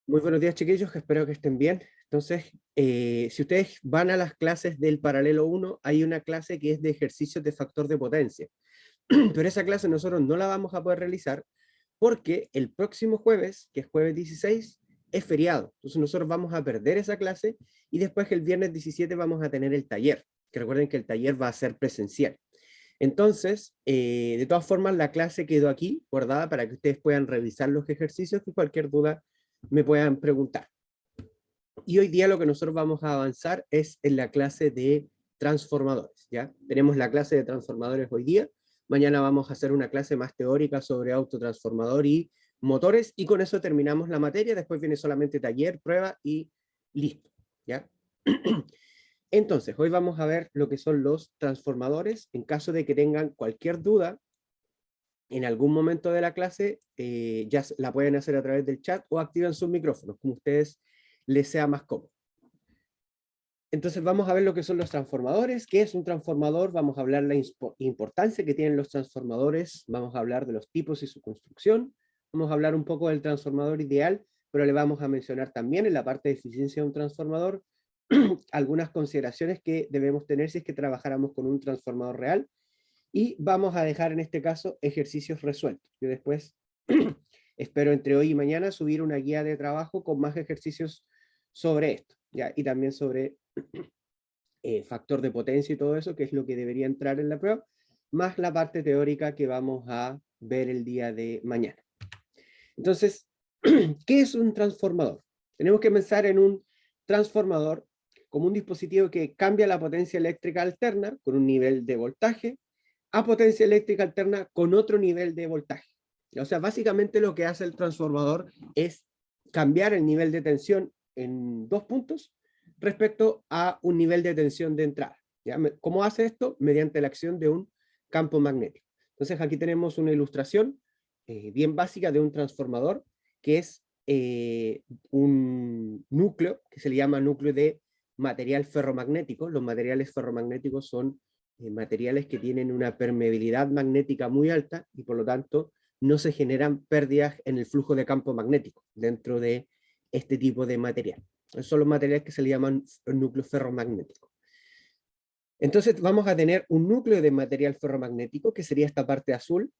Muy buenos días, chiquillos, espero que estén bien. Entonces, si ustedes van a las clases del paralelo 1, hay una clase que es de ejercicios de factor de potencia. Pero esa clase nosotros no la vamos a poder realizar porque el próximo jueves, que es jueves 16, es feriado. Entonces nosotros vamos a perder esa clase y después el viernes 17 vamos a tener el taller, que recuerden que el taller va a ser presencial. Entonces, de todas formas, la clase quedó aquí guardada para que ustedes puedan revisar los ejercicios y cualquier duda me puedan preguntar. Y hoy día lo que nosotros vamos a avanzar es en la clase de transformadores, ¿ya? Tenemos la clase de transformadores hoy día, mañana vamos a hacer una clase más teórica sobre autotransformador y motores, y con eso terminamos la materia, después viene solamente taller, prueba y listo, ¿ya? Entonces, hoy vamos a ver lo que son los transformadores. En caso de que tengan cualquier duda, en algún momento de la clase, ya la pueden hacer a través del chat o activan sus micrófonos, como ustedes les sea más cómodo. Entonces vamos a ver lo que son los transformadores. ¿Qué es un transformador? Vamos a hablar de la importancia que tienen los transformadores, vamos a hablar de los tipos y su construcción, vamos a hablar un poco del transformador ideal, pero le vamos a mencionar también en la parte de eficiencia de un transformador algunas consideraciones que debemos tener si es que trabajáramos con un transformador real, y vamos a dejar en este caso ejercicios resueltos. Yo después espero entre hoy y mañana subir una guía de trabajo con más ejercicios sobre esto, ¿ya? Y también sobre factor de potencia y todo eso, que es lo que debería entrar en la prueba, más la parte teórica que vamos a ver el día de mañana. Entonces, ¿qué es un transformador? Tenemos que pensar en un transformador como un dispositivo que cambia la potencia eléctrica alterna con un nivel de voltaje a potencia eléctrica alterna con otro nivel de voltaje. O sea, básicamente lo que hace el transformador es cambiar el nivel de tensión en dos puntos respecto a un nivel de tensión de entrada. ¿Ya? ¿Cómo hace esto? Mediante la acción de un campo magnético. Entonces aquí tenemos una ilustración bien básica de un transformador, que es un núcleo que se le llama núcleo de material ferromagnético. Los materiales ferromagnéticos son materiales que tienen una permeabilidad magnética muy alta y por lo tanto no se generan pérdidas en el flujo de campo magnético dentro de este tipo de material. Esos son los materiales que se le llaman núcleos ferromagnéticos. Entonces vamos a tener un núcleo de material ferromagnético, que sería esta parte azul,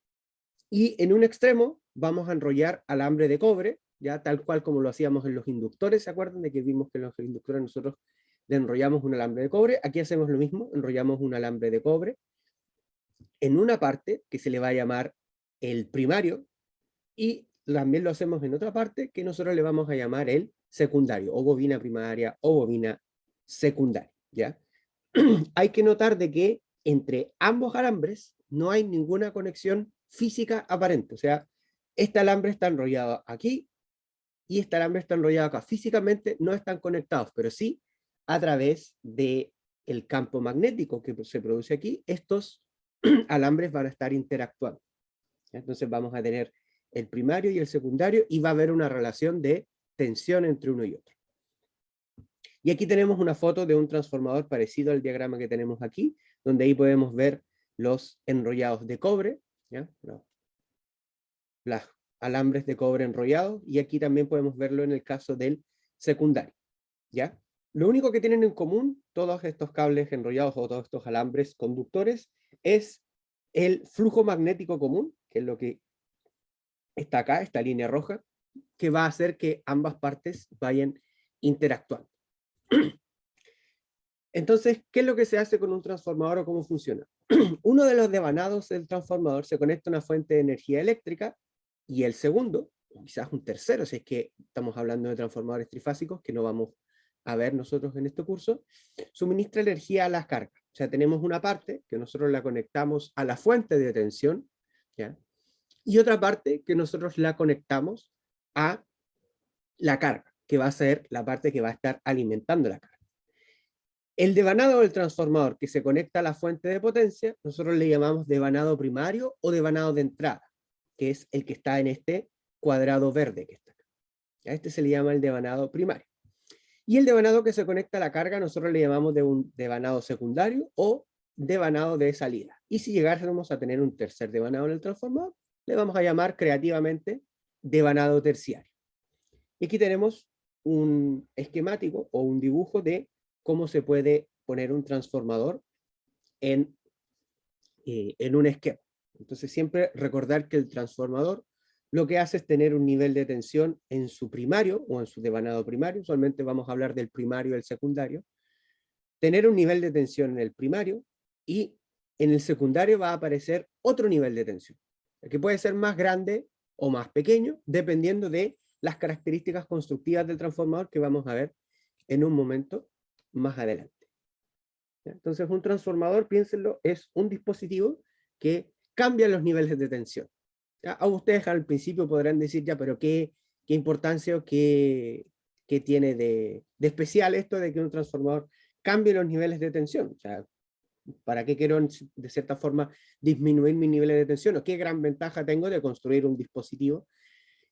y en un extremo vamos a enrollar alambre de cobre, ya tal cual como lo hacíamos en los inductores. ¿Se acuerdan de que vimos que en los inductores nosotros le enrollamos un alambre de cobre? Aquí hacemos lo mismo, enrollamos un alambre de cobre en una parte que se le va a llamar el primario, y también lo hacemos en otra parte que nosotros le vamos a llamar el secundario, o bobina primaria o bobina secundaria, ¿ya? Hay que notar de que entre ambos alambres no hay ninguna conexión física aparente. O sea, este alambre está enrollado aquí y este alambre está enrollado acá. Físicamente no están conectados, pero sí a través del campo magnético que se produce aquí, estos alambres van a estar interactuando. Entonces vamos a tener el primario y el secundario y va a haber una relación de tensión entre uno y otro. Y aquí tenemos una foto de un transformador parecido al diagrama que tenemos aquí, donde ahí podemos ver los enrollados de cobre, ¿ya? Las alambres de cobre enrollados, y aquí también podemos verlo en el caso del secundario, ¿ya? Lo único que tienen en común todos estos cables enrollados o todos estos alambres conductores es el flujo magnético común, que es lo que está acá, esta línea roja, que va a hacer que ambas partes vayan interactuando. Entonces, ¿qué es lo que se hace con un transformador o cómo funciona? Uno de los devanados del transformador se conecta a una fuente de energía eléctrica, y el segundo, o quizás un tercero, si es que estamos hablando de transformadores trifásicos, que no vamos a ver nosotros en este curso, suministra energía a las cargas. O sea, tenemos una parte que nosotros la conectamos a la fuente de tensión, ¿ya? Y otra parte que nosotros la conectamos a la carga, que va a ser la parte que va a estar alimentando la carga. El devanado del transformador que se conecta a la fuente de potencia, nosotros le llamamos devanado primario o devanado de entrada, que es el que está en este cuadrado verde que está acá. A este se le llama el devanado primario. Y el devanado que se conecta a la carga, nosotros le llamamos de un devanado secundario o devanado de salida. Y si llegásemos a tener un tercer devanado en el transformador, le vamos a llamar creativamente devanado terciario. Y aquí tenemos un esquemático o un dibujo de cómo se puede poner un transformador en un esquema. Entonces siempre recordar que el transformador lo que hace es tener un nivel de tensión en su primario o en su devanado primario, usualmente vamos a hablar del primario y el secundario, tener un nivel de tensión en el primario y en el secundario va a aparecer otro nivel de tensión, que puede ser más grande o más pequeño, dependiendo de las características constructivas del transformador que vamos a ver en un momento más adelante. Entonces un transformador, piénsenlo, es un dispositivo que cambia los niveles de tensión. A ustedes al principio podrán decir, ya, pero ¿qué importancia o qué tiene de especial esto de que un transformador cambie los niveles de tensión? O sea, ¿para qué quiero de cierta forma disminuir mis niveles de tensión? ¿O qué gran ventaja tengo de construir un dispositivo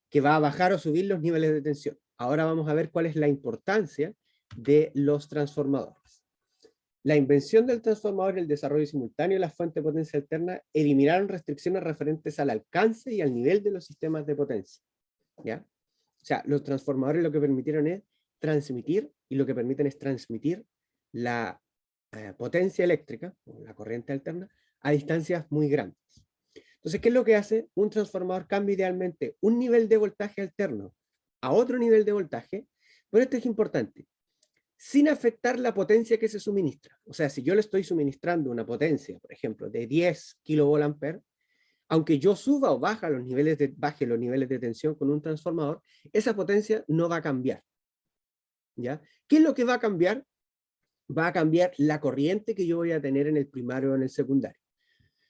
que va a bajar o subir los niveles de tensión? Ahora vamos a ver cuál es la importancia de los transformadores. La invención del transformador y el desarrollo simultáneo de las fuentes de potencia alterna eliminaron restricciones referentes al alcance y al nivel de los sistemas de potencia. ¿Ya? O sea, los transformadores lo que permitieron es transmitir, y lo que permiten es transmitir la potencia eléctrica, o la corriente alterna, a distancias muy grandes. Entonces, ¿qué es lo que hace? Un transformador cambia idealmente un nivel de voltaje alterno a otro nivel de voltaje, pero esto es importante, sin afectar la potencia que se suministra. O sea, si yo le estoy suministrando una potencia, por ejemplo, de 10 kVA, aunque yo suba o baje los niveles de tensión con un transformador, esa potencia no va a cambiar. ¿Ya? ¿Qué es lo que va a cambiar? Va a cambiar la corriente que yo voy a tener en el primario o en el secundario.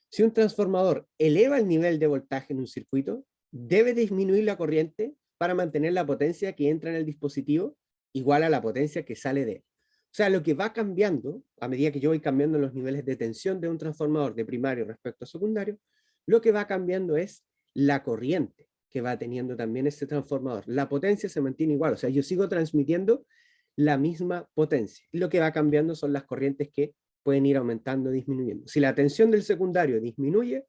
Si un transformador eleva el nivel de voltaje en un circuito, debe disminuir la corriente para mantener la potencia que entra en el dispositivo igual a la potencia que sale de él. O sea, lo que va cambiando, a medida que yo voy cambiando los niveles de tensión de un transformador de primario respecto a secundario, lo que va cambiando es la corriente que va teniendo también este transformador. La potencia se mantiene igual, o sea, yo sigo transmitiendo la misma potencia. Y lo que va cambiando son las corrientes que pueden ir aumentando o disminuyendo. Si la tensión del secundario disminuye,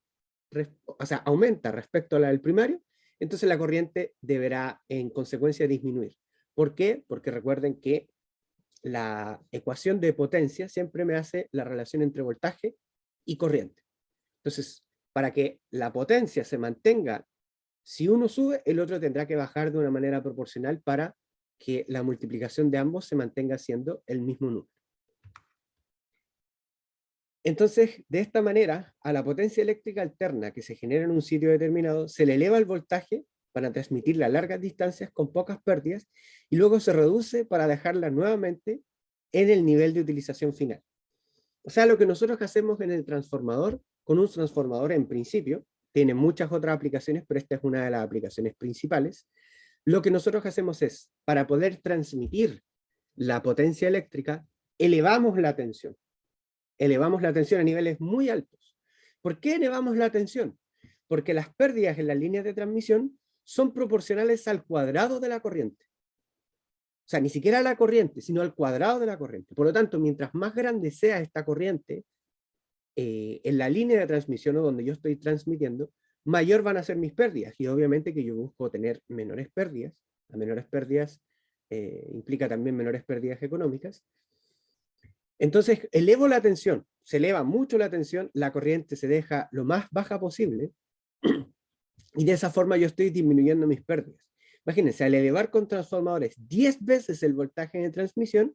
o sea, aumenta respecto a la del primario, entonces la corriente deberá en consecuencia disminuir. ¿Por qué? Porque recuerden que la ecuación de potencia siempre me hace la relación entre voltaje y corriente. Entonces, para que la potencia se mantenga, si uno sube, el otro tendrá que bajar de una manera proporcional para que la multiplicación de ambos se mantenga siendo el mismo número. Entonces, de esta manera, a la potencia eléctrica alterna que se genera en un sitio determinado, se le eleva el voltaje para transmitirla a largas distancias con pocas pérdidas y luego se reduce para dejarla nuevamente en el nivel de utilización final. O sea, lo que nosotros hacemos en el transformador, con un transformador en principio, tiene muchas otras aplicaciones, pero esta es una de las aplicaciones principales. Lo que nosotros hacemos es, para poder transmitir la potencia eléctrica, elevamos la tensión a niveles muy altos. ¿Por qué elevamos la tensión? Porque las pérdidas en las líneas de transmisión son proporcionales al cuadrado de la corriente. O sea, ni siquiera a la corriente, sino al cuadrado de la corriente. Por lo tanto, mientras más grande sea esta corriente, en la línea de transmisión o donde yo estoy transmitiendo, mayor van a ser mis pérdidas. Y obviamente que yo busco tener menores pérdidas. A menores pérdidas implica también menores pérdidas económicas. Entonces, elevo la tensión, se eleva mucho la tensión, la corriente se deja lo más baja posible y de esa forma yo estoy disminuyendo mis pérdidas. Imagínense, al elevar con transformadores 10 veces el voltaje de transmisión,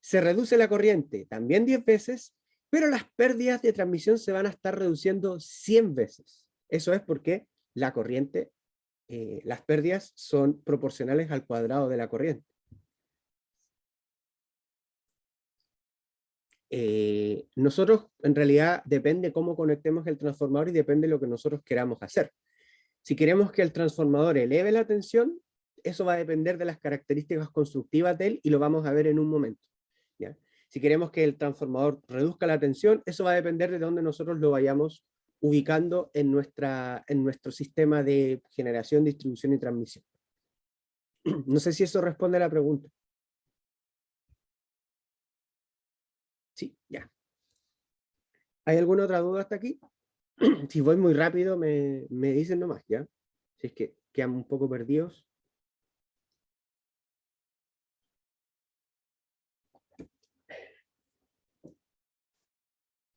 se reduce la corriente también 10 veces, pero las pérdidas de transmisión se van a estar reduciendo 100 veces. Eso es porque la corriente, las pérdidas son proporcionales al cuadrado de la corriente. Nosotros en realidad depende cómo conectemos el transformador y depende de lo que nosotros queramos hacer. Si queremos que el transformador eleve la tensión, eso va a depender de las características constructivas de él y lo vamos a ver en un momento. ¿Ya? Si queremos que el transformador reduzca la tensión, eso va a depender de dónde nosotros lo vayamos ubicando en nuestro sistema de generación, distribución y transmisión. No sé si eso responde a la pregunta. Sí, ya. ¿Hay alguna otra duda hasta aquí? Si voy muy rápido, me dicen nomás, ¿ya? Si es que quedan un poco perdidos.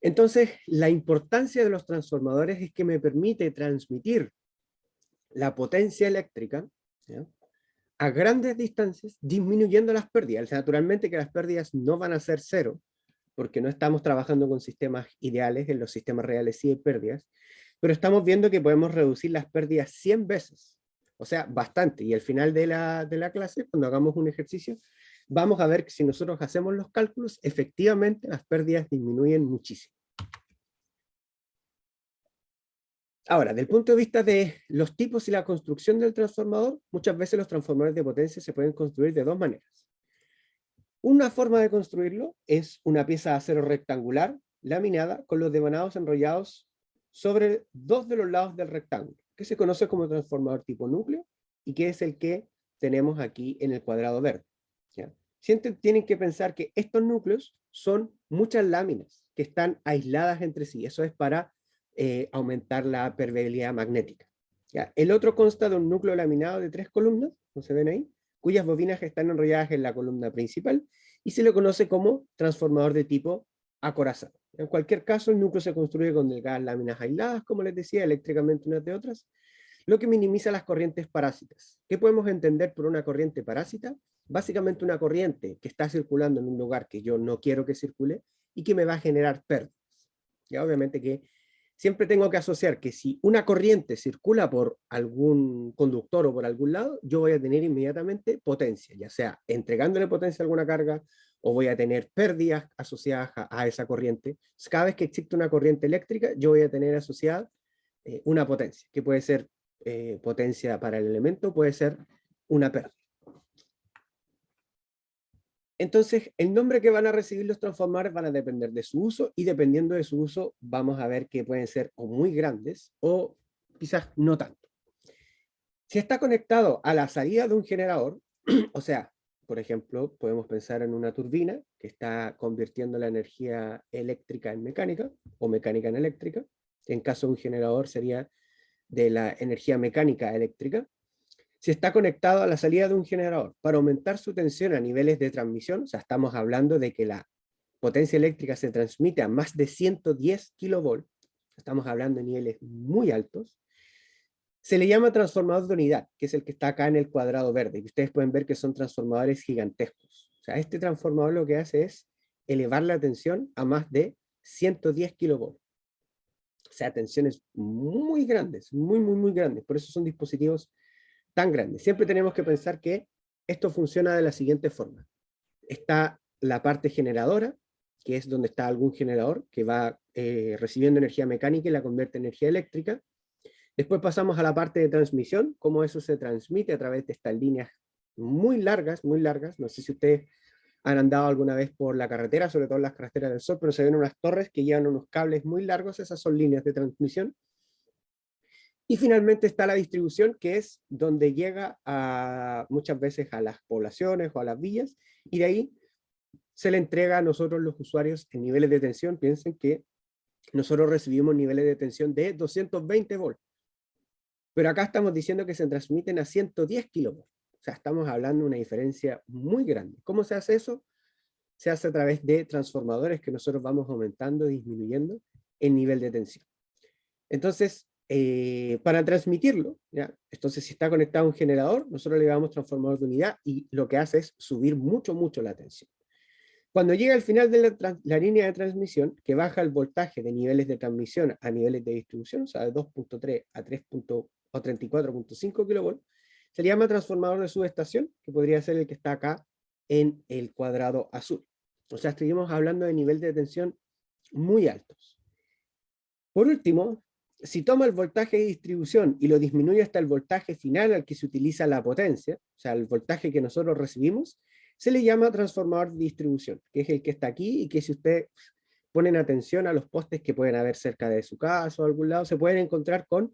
Entonces, la importancia de los transformadores es que me permite transmitir la potencia eléctrica, ¿ya?, a grandes distancias, disminuyendo las pérdidas. O sea, naturalmente que las pérdidas no van a ser cero, porque no estamos trabajando con sistemas ideales, en los sistemas reales sí hay pérdidas, pero estamos viendo que podemos reducir las pérdidas 100 veces, o sea, bastante. Y al final de la clase, cuando hagamos un ejercicio, vamos a ver que si nosotros hacemos los cálculos, efectivamente las pérdidas disminuyen muchísimo. Ahora, del punto de vista de los tipos y la construcción del transformador, muchas veces los transformadores de potencia se pueden construir de dos maneras. Una forma de construirlo es una pieza de acero rectangular, laminada, con los devanados enrollados sobre dos de los lados del rectángulo, que se conoce como transformador tipo núcleo, y que es el que tenemos aquí en el cuadrado verde, ¿ya? Siempre tienen que pensar que estos núcleos son muchas láminas que están aisladas entre sí. Eso es para aumentar la permeabilidad magnética, ¿ya? El otro consta de un núcleo laminado de 3 columnas, ¿no se ven ahí?, cuyas bobinas están enrolladas en la columna principal, y se le conoce como transformador de tipo acorazado. En cualquier caso, el núcleo se construye con delgadas láminas aisladas, como les decía, eléctricamente unas de otras, lo que minimiza las corrientes parásitas. ¿Qué podemos entender por una corriente parásita? Básicamente una corriente que está circulando en un lugar que yo no quiero que circule y que me va a generar pérdidas. Ya, obviamente que siempre tengo que asociar que si una corriente circula por algún conductor o por algún lado, yo voy a tener inmediatamente potencia, ya sea entregándole potencia a alguna carga, o voy a tener pérdidas asociadas a esa corriente. Cada vez que existe una corriente eléctrica, yo voy a tener asociada una potencia, que puede ser potencia para el elemento, puede ser una pérdida. Entonces, el nombre que van a recibir los transformadores van a depender de su uso, y dependiendo de su uso, vamos a ver que pueden ser o muy grandes o quizás no tanto. Si está conectado a la salida de un generador, o sea, por ejemplo, podemos pensar en una turbina que está convirtiendo la energía eléctrica en mecánica, o mecánica en eléctrica. En caso de un generador sería de la energía mecánica eléctrica. Si está conectado a la salida de un generador para aumentar su tensión a niveles de transmisión, o sea, estamos hablando de que la potencia eléctrica se transmite a más de 110 kilovolts, estamos hablando de niveles muy altos, se le llama transformador de unidad, que es el que está acá en el cuadrado verde, y ustedes pueden ver que son transformadores gigantescos. O sea, este transformador lo que hace es elevar la tensión a más de 110 kilovolts. O sea, tensiones muy grandes, muy grandes. Por eso son dispositivos tan grandes. Siempre tenemos que pensar que esto funciona de la siguiente forma. Está la parte generadora, que es donde está algún generador que va recibiendo energía mecánica y la convierte en energía eléctrica. Después pasamos a la parte de transmisión, cómo eso se transmite a través de estas líneas muy largas, muy largas. No sé si ustedes han andado alguna vez por la carretera, sobre todo en las carreteras del sur, pero se ven unas torres que llevan unos cables muy largos, esas son líneas de transmisión. Y finalmente está la distribución, que es donde llega muchas veces a las poblaciones o a las villas, y de ahí se le entrega a nosotros los usuarios en niveles de tensión. Piensen que nosotros recibimos niveles de tensión de 220 volts, pero acá estamos diciendo que se transmiten a 110 kilovolts. O sea, estamos hablando de una diferencia muy grande. ¿Cómo se hace eso? Se hace a través de transformadores que nosotros vamos aumentando y disminuyendo el nivel de tensión. Entonces, para transmitirlo, ¿ya? Entonces, si está conectado a un generador, nosotros le llamamos transformador de unidad, y lo que hace es subir mucho la tensión. Cuando llega al final de la línea de transmisión, que baja el voltaje de niveles de transmisión a niveles de distribución, o sea, de 2.3 a 34.5 kilovolts, se le llama transformador de subestación, que podría ser el que está acá en el cuadrado azul. O sea, seguimos hablando de niveles de tensión muy altos. Por último, si toma el voltaje de distribución y lo disminuye hasta el voltaje final al que se utiliza la potencia, o sea, el voltaje que nosotros recibimos, se le llama transformador de distribución, que es el que está aquí, y que si ustedes ponen atención a los postes que pueden haber cerca de su casa o algún lado, se pueden encontrar con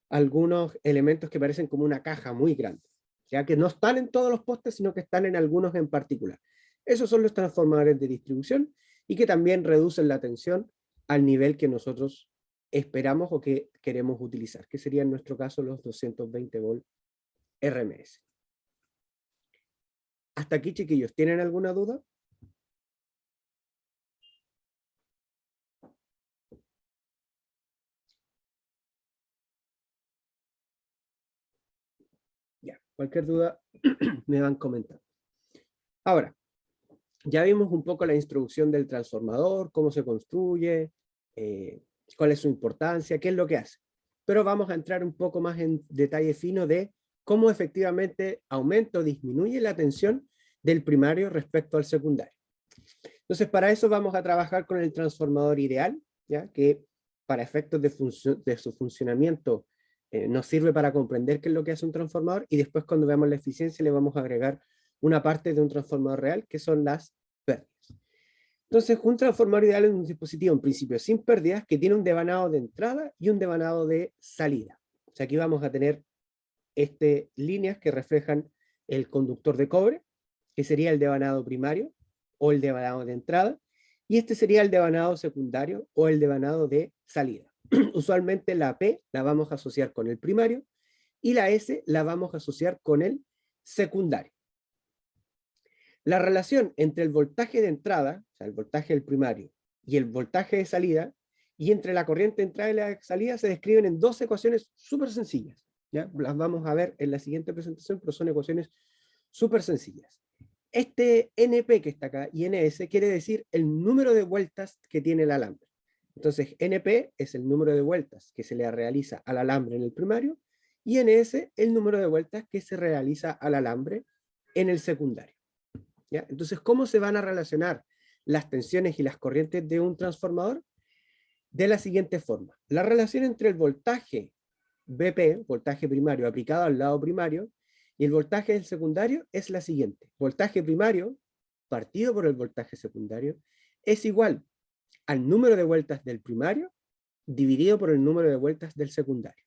algunos elementos que parecen como una caja muy grande, ya que no están en todos los postes, sino que están en algunos en particular. Esos son los transformadores de distribución, y que también reducen la tensión al nivel que nosotros esperamos o que queremos utilizar, que sería en nuestro caso los 220 volts RMS. Hasta aquí, chiquillos, ¿tienen alguna duda? Cualquier duda me van comentando. Ahora, ya vimos un poco la introducción del transformador, cómo se construye, cuál es su importancia, qué es lo que hace. Pero vamos a entrar un poco más en detalle fino de cómo efectivamente aumenta o disminuye la tensión del primario respecto al secundario. Entonces, para eso vamos a trabajar con el transformador ideal, ¿ya? Que para efectos de su funcionamiento nos sirve para comprender qué es lo que hace un transformador, y después cuando veamos la eficiencia le vamos a agregar una parte de un transformador real, que son las pérdidas. Entonces, un transformador ideal es un dispositivo en principio sin pérdidas que tiene un devanado de entrada y un devanado de salida. O sea, aquí vamos a tener líneas que reflejan el conductor de cobre, que sería el devanado primario o el devanado de entrada, y este sería el devanado secundario o el devanado de salida. Usualmente la P la vamos a asociar con el primario y la S la vamos a asociar con el secundario. La relación entre el voltaje de entrada, o sea, el voltaje del primario, y el voltaje de salida, y entre la corriente de entrada y la salida, se describen en dos ecuaciones súper sencillas. ¿Ya? Las vamos a ver en la siguiente presentación, pero son ecuaciones súper sencillas. Este NP que está acá y NS quiere decir el número de vueltas que tiene el alambre. Entonces, NP es el número de vueltas que se le realiza al alambre en el primario, y NS el número de vueltas que se realiza al alambre en el secundario. ¿Ya? Entonces, ¿cómo se van a relacionar las tensiones y las corrientes de un transformador? De la siguiente forma. La relación entre el voltaje BP, voltaje primario aplicado al lado primario, y el voltaje del secundario es la siguiente. Voltaje primario partido por el voltaje secundario es igual al número de vueltas del primario dividido por el número de vueltas del secundario.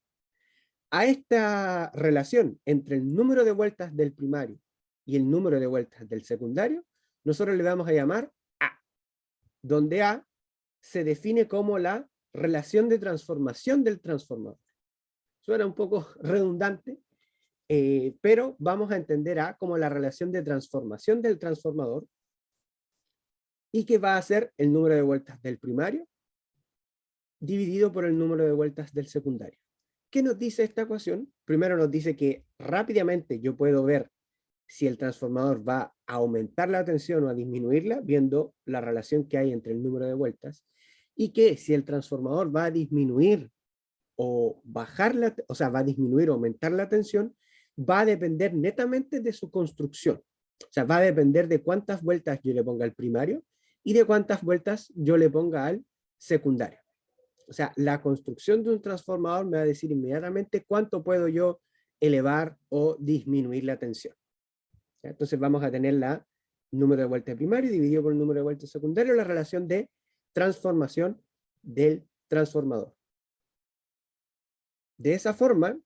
A esta relación entre el número de vueltas del primario y el número de vueltas del secundario, nosotros le vamos a llamar A, donde A se define como la relación de transformación del transformador. Suena un poco redundante, pero vamos a entender A como la relación de transformación del transformador, y que va a ser el número de vueltas del primario dividido por el número de vueltas del secundario. ¿Qué nos dice esta ecuación? Primero nos dice que rápidamente yo puedo ver si el transformador va a aumentar la tensión o a disminuirla, viendo la relación que hay entre el número de vueltas, y que si el transformador va a disminuir o bajar o sea, va a disminuir o aumentar la tensión, va a depender netamente de su construcción. O sea, va a depender de cuántas vueltas yo le ponga al primario y de cuántas vueltas yo le ponga al secundario. O sea, la construcción de un transformador me va a decir inmediatamente cuánto puedo yo elevar o disminuir la tensión. Entonces vamos a tener la número de vueltas primario dividido por el número de vueltas secundario, la relación de transformación del transformador. De esa forma,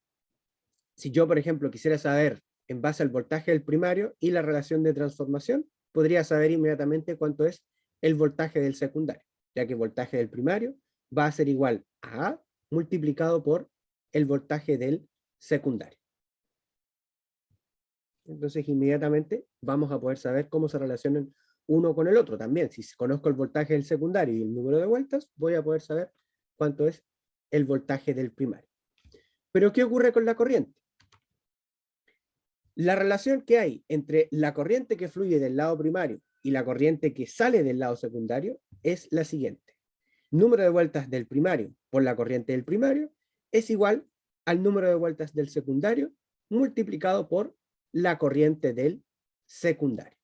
si yo, por ejemplo, quisiera saber en base al voltaje del primario y la relación de transformación, podría saber inmediatamente cuánto es el voltaje del secundario, ya que el voltaje del primario va a ser igual a A multiplicado por el voltaje del secundario. Entonces, inmediatamente vamos a poder saber cómo se relacionan uno con el otro también. Si conozco el voltaje del secundario y el número de vueltas, voy a poder saber cuánto es el voltaje del primario. Pero, ¿qué ocurre con la corriente? La relación que hay entre la corriente que fluye del lado primario y la corriente que sale del lado secundario es la siguiente. Número de vueltas del primario por la corriente del primario es igual al número de vueltas del secundario multiplicado por la corriente del secundario.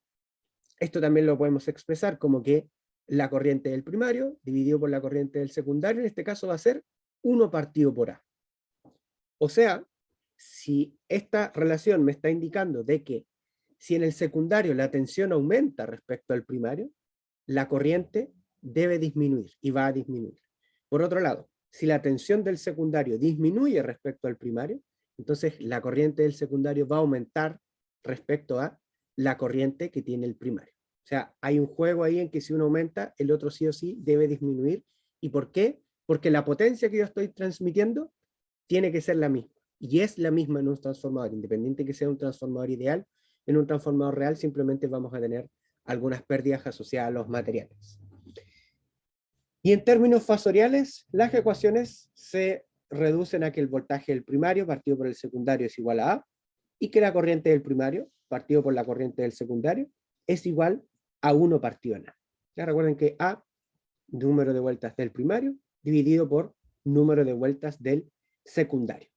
Esto también lo podemos expresar como que la corriente del primario dividido por la corriente del secundario, en este caso va a ser 1 partido por A. O sea, si esta relación me está indicando de que si en el secundario la tensión aumenta respecto al primario, la corriente debe disminuir y va a disminuir. Por otro lado, si la tensión del secundario disminuye respecto al primario, entonces la corriente del secundario va a aumentar respecto a la corriente que tiene el primario. O sea, hay un juego ahí en que si uno aumenta, el otro sí o sí debe disminuir. ¿Y por qué? Porque la potencia que yo estoy transmitiendo tiene que ser la misma. Y es la misma en un transformador, independiente que sea un transformador ideal. En un transformador real simplemente vamos a tener algunas pérdidas asociadas a los materiales. Y en términos fasoriales, las ecuaciones se reducen a que el voltaje del primario partido por el secundario es igual a A, y que la corriente del primario, partido por la corriente del secundario, es igual a 1 partido en A. Ya recuerden que A, número de vueltas del primario, dividido por número de vueltas del secundario.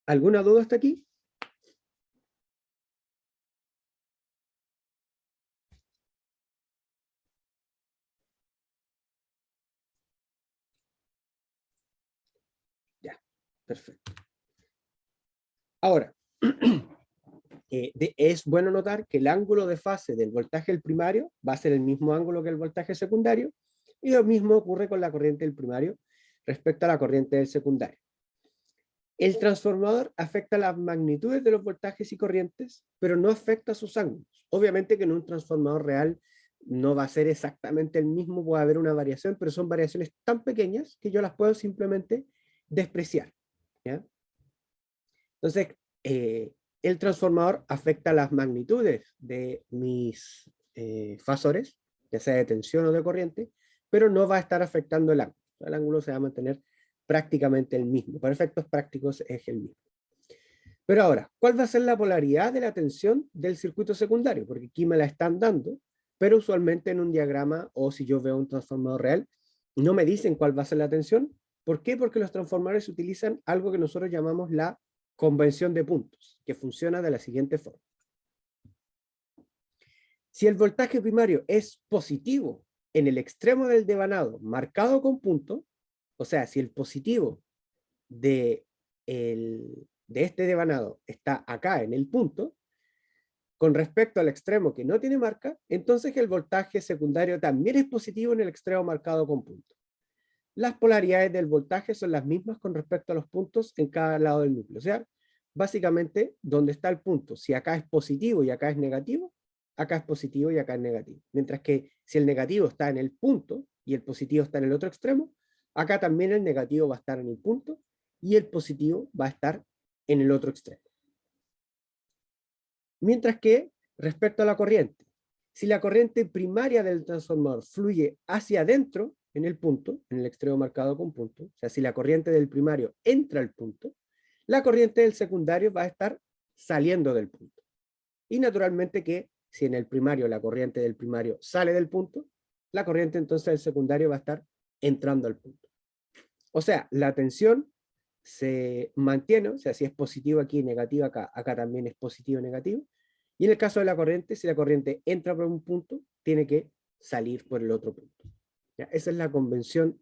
¿Alguna duda hasta aquí? Ya, perfecto. Ahora, es bueno notar que el ángulo de fase del voltaje del primario va a ser el mismo ángulo que el voltaje secundario, y lo mismo ocurre con la corriente del primario respecto a la corriente del secundario. El transformador afecta las magnitudes de los voltajes y corrientes, pero no afecta sus ángulos. Obviamente que en un transformador real no va a ser exactamente el mismo, puede haber una variación, pero son variaciones tan pequeñas que yo las puedo simplemente despreciar, ¿ya? Entonces, el transformador afecta las magnitudes de mis fasores, ya sea de tensión o de corriente, pero no va a estar afectando el ángulo. El ángulo se va a mantener prácticamente el mismo. Para efectos prácticos es el mismo. Pero ahora, ¿cuál va a ser la polaridad de la tensión del circuito secundario? Porque aquí me la están dando, pero usualmente en un diagrama o si yo veo un transformador real, no me dicen cuál va a ser la tensión. ¿Por qué? Porque los transformadores utilizan algo que nosotros llamamos la convención de puntos, que funciona de la siguiente forma. Si el voltaje primario es positivo en el extremo del devanado marcado con punto, o sea, si el positivo de este devanado está acá en el punto, con respecto al extremo que no tiene marca, entonces el voltaje secundario también es positivo en el extremo marcado con punto. Las polaridades del voltaje son las mismas con respecto a los puntos en cada lado del núcleo. O sea, básicamente, donde está el punto, si acá es positivo y acá es negativo, acá es positivo y acá es negativo. Mientras que si el negativo está en el punto y el positivo está en el otro extremo, acá también el negativo va a estar en el punto y el positivo va a estar en el otro extremo. Mientras que, respecto a la corriente, si la corriente primaria del transformador fluye hacia adentro, en el punto, en el extremo marcado con punto, o sea, si la corriente del primario entra al punto, la corriente del secundario va a estar saliendo del punto. Y naturalmente que si en el primario la corriente del primario sale del punto, la corriente entonces del secundario va a estar entrando al punto. O sea, la tensión se mantiene, o sea, si es positivo aquí, negativo acá, acá también es positivo y negativo. Y en el caso de la corriente, si la corriente entra por un punto, tiene que salir por el otro punto. ¿Ya? Esa es la convención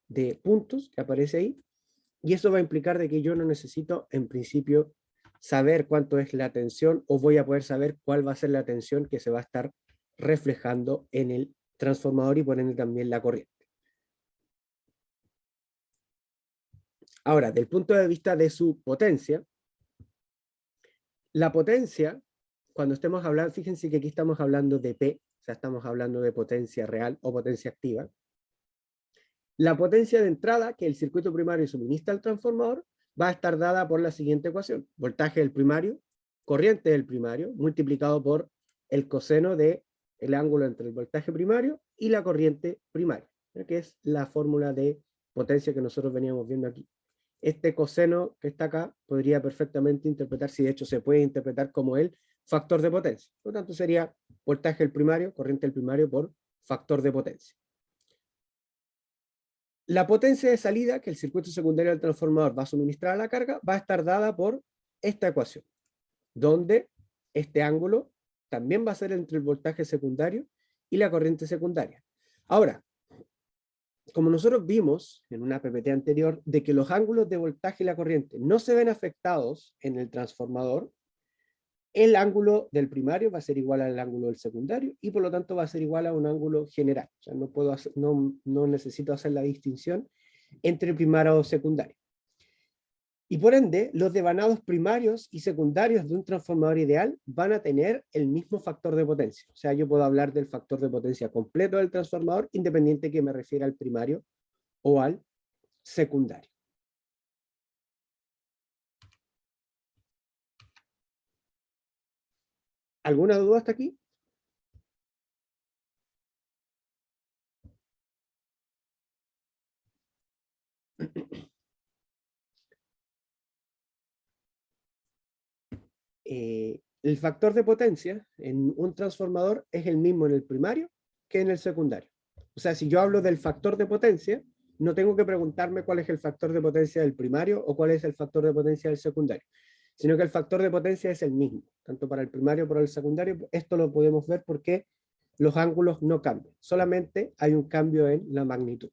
de puntos que aparece ahí. Y eso va a implicar de que yo no necesito, en principio, saber cuánto es la tensión, o voy a poder saber cuál va a ser la tensión que se va a estar reflejando en el transformador y por ende también la corriente. Ahora, del punto de vista de su potencia, la potencia, cuando estemos hablando, fíjense que aquí estamos hablando de P, o sea, estamos hablando de potencia real o potencia activa. La potencia de entrada que el circuito primario suministra al transformador va a estar dada por la siguiente ecuación: voltaje del primario, corriente del primario, multiplicado por el coseno del ángulo entre el voltaje primario y la corriente primaria, que es la fórmula de potencia que nosotros veníamos viendo aquí. Este coseno que está acá podría perfectamente interpretarse, y de hecho se puede interpretar como el factor de potencia. Por lo tanto, sería voltaje del primario, corriente del primario por factor de potencia. La potencia de salida que el circuito secundario del transformador va a suministrar a la carga va a estar dada por esta ecuación, donde este ángulo también va a ser entre el voltaje secundario y la corriente secundaria. Ahora, como nosotros vimos en una PPT anterior, de que los ángulos de voltaje y la corriente no se ven afectados en el transformador, el ángulo del primario va a ser igual al ángulo del secundario y por lo tanto va a ser igual a un ángulo general. O sea, no necesito hacer la distinción entre primario o secundario. Y por ende, los devanados primarios y secundarios de un transformador ideal van a tener el mismo factor de potencia. O sea, yo puedo hablar del factor de potencia completo del transformador, independiente que me refiera al primario o al secundario. ¿Alguna duda hasta aquí? el factor de potencia en un transformador es el mismo en el primario que en el secundario. O sea, si yo hablo del factor de potencia, no tengo que preguntarme cuál es el factor de potencia del primario o cuál es el factor de potencia del secundario, sino que el factor de potencia es el mismo, tanto para el primario como para el secundario. Esto lo podemos ver porque los ángulos no cambian, solamente hay un cambio en la magnitud.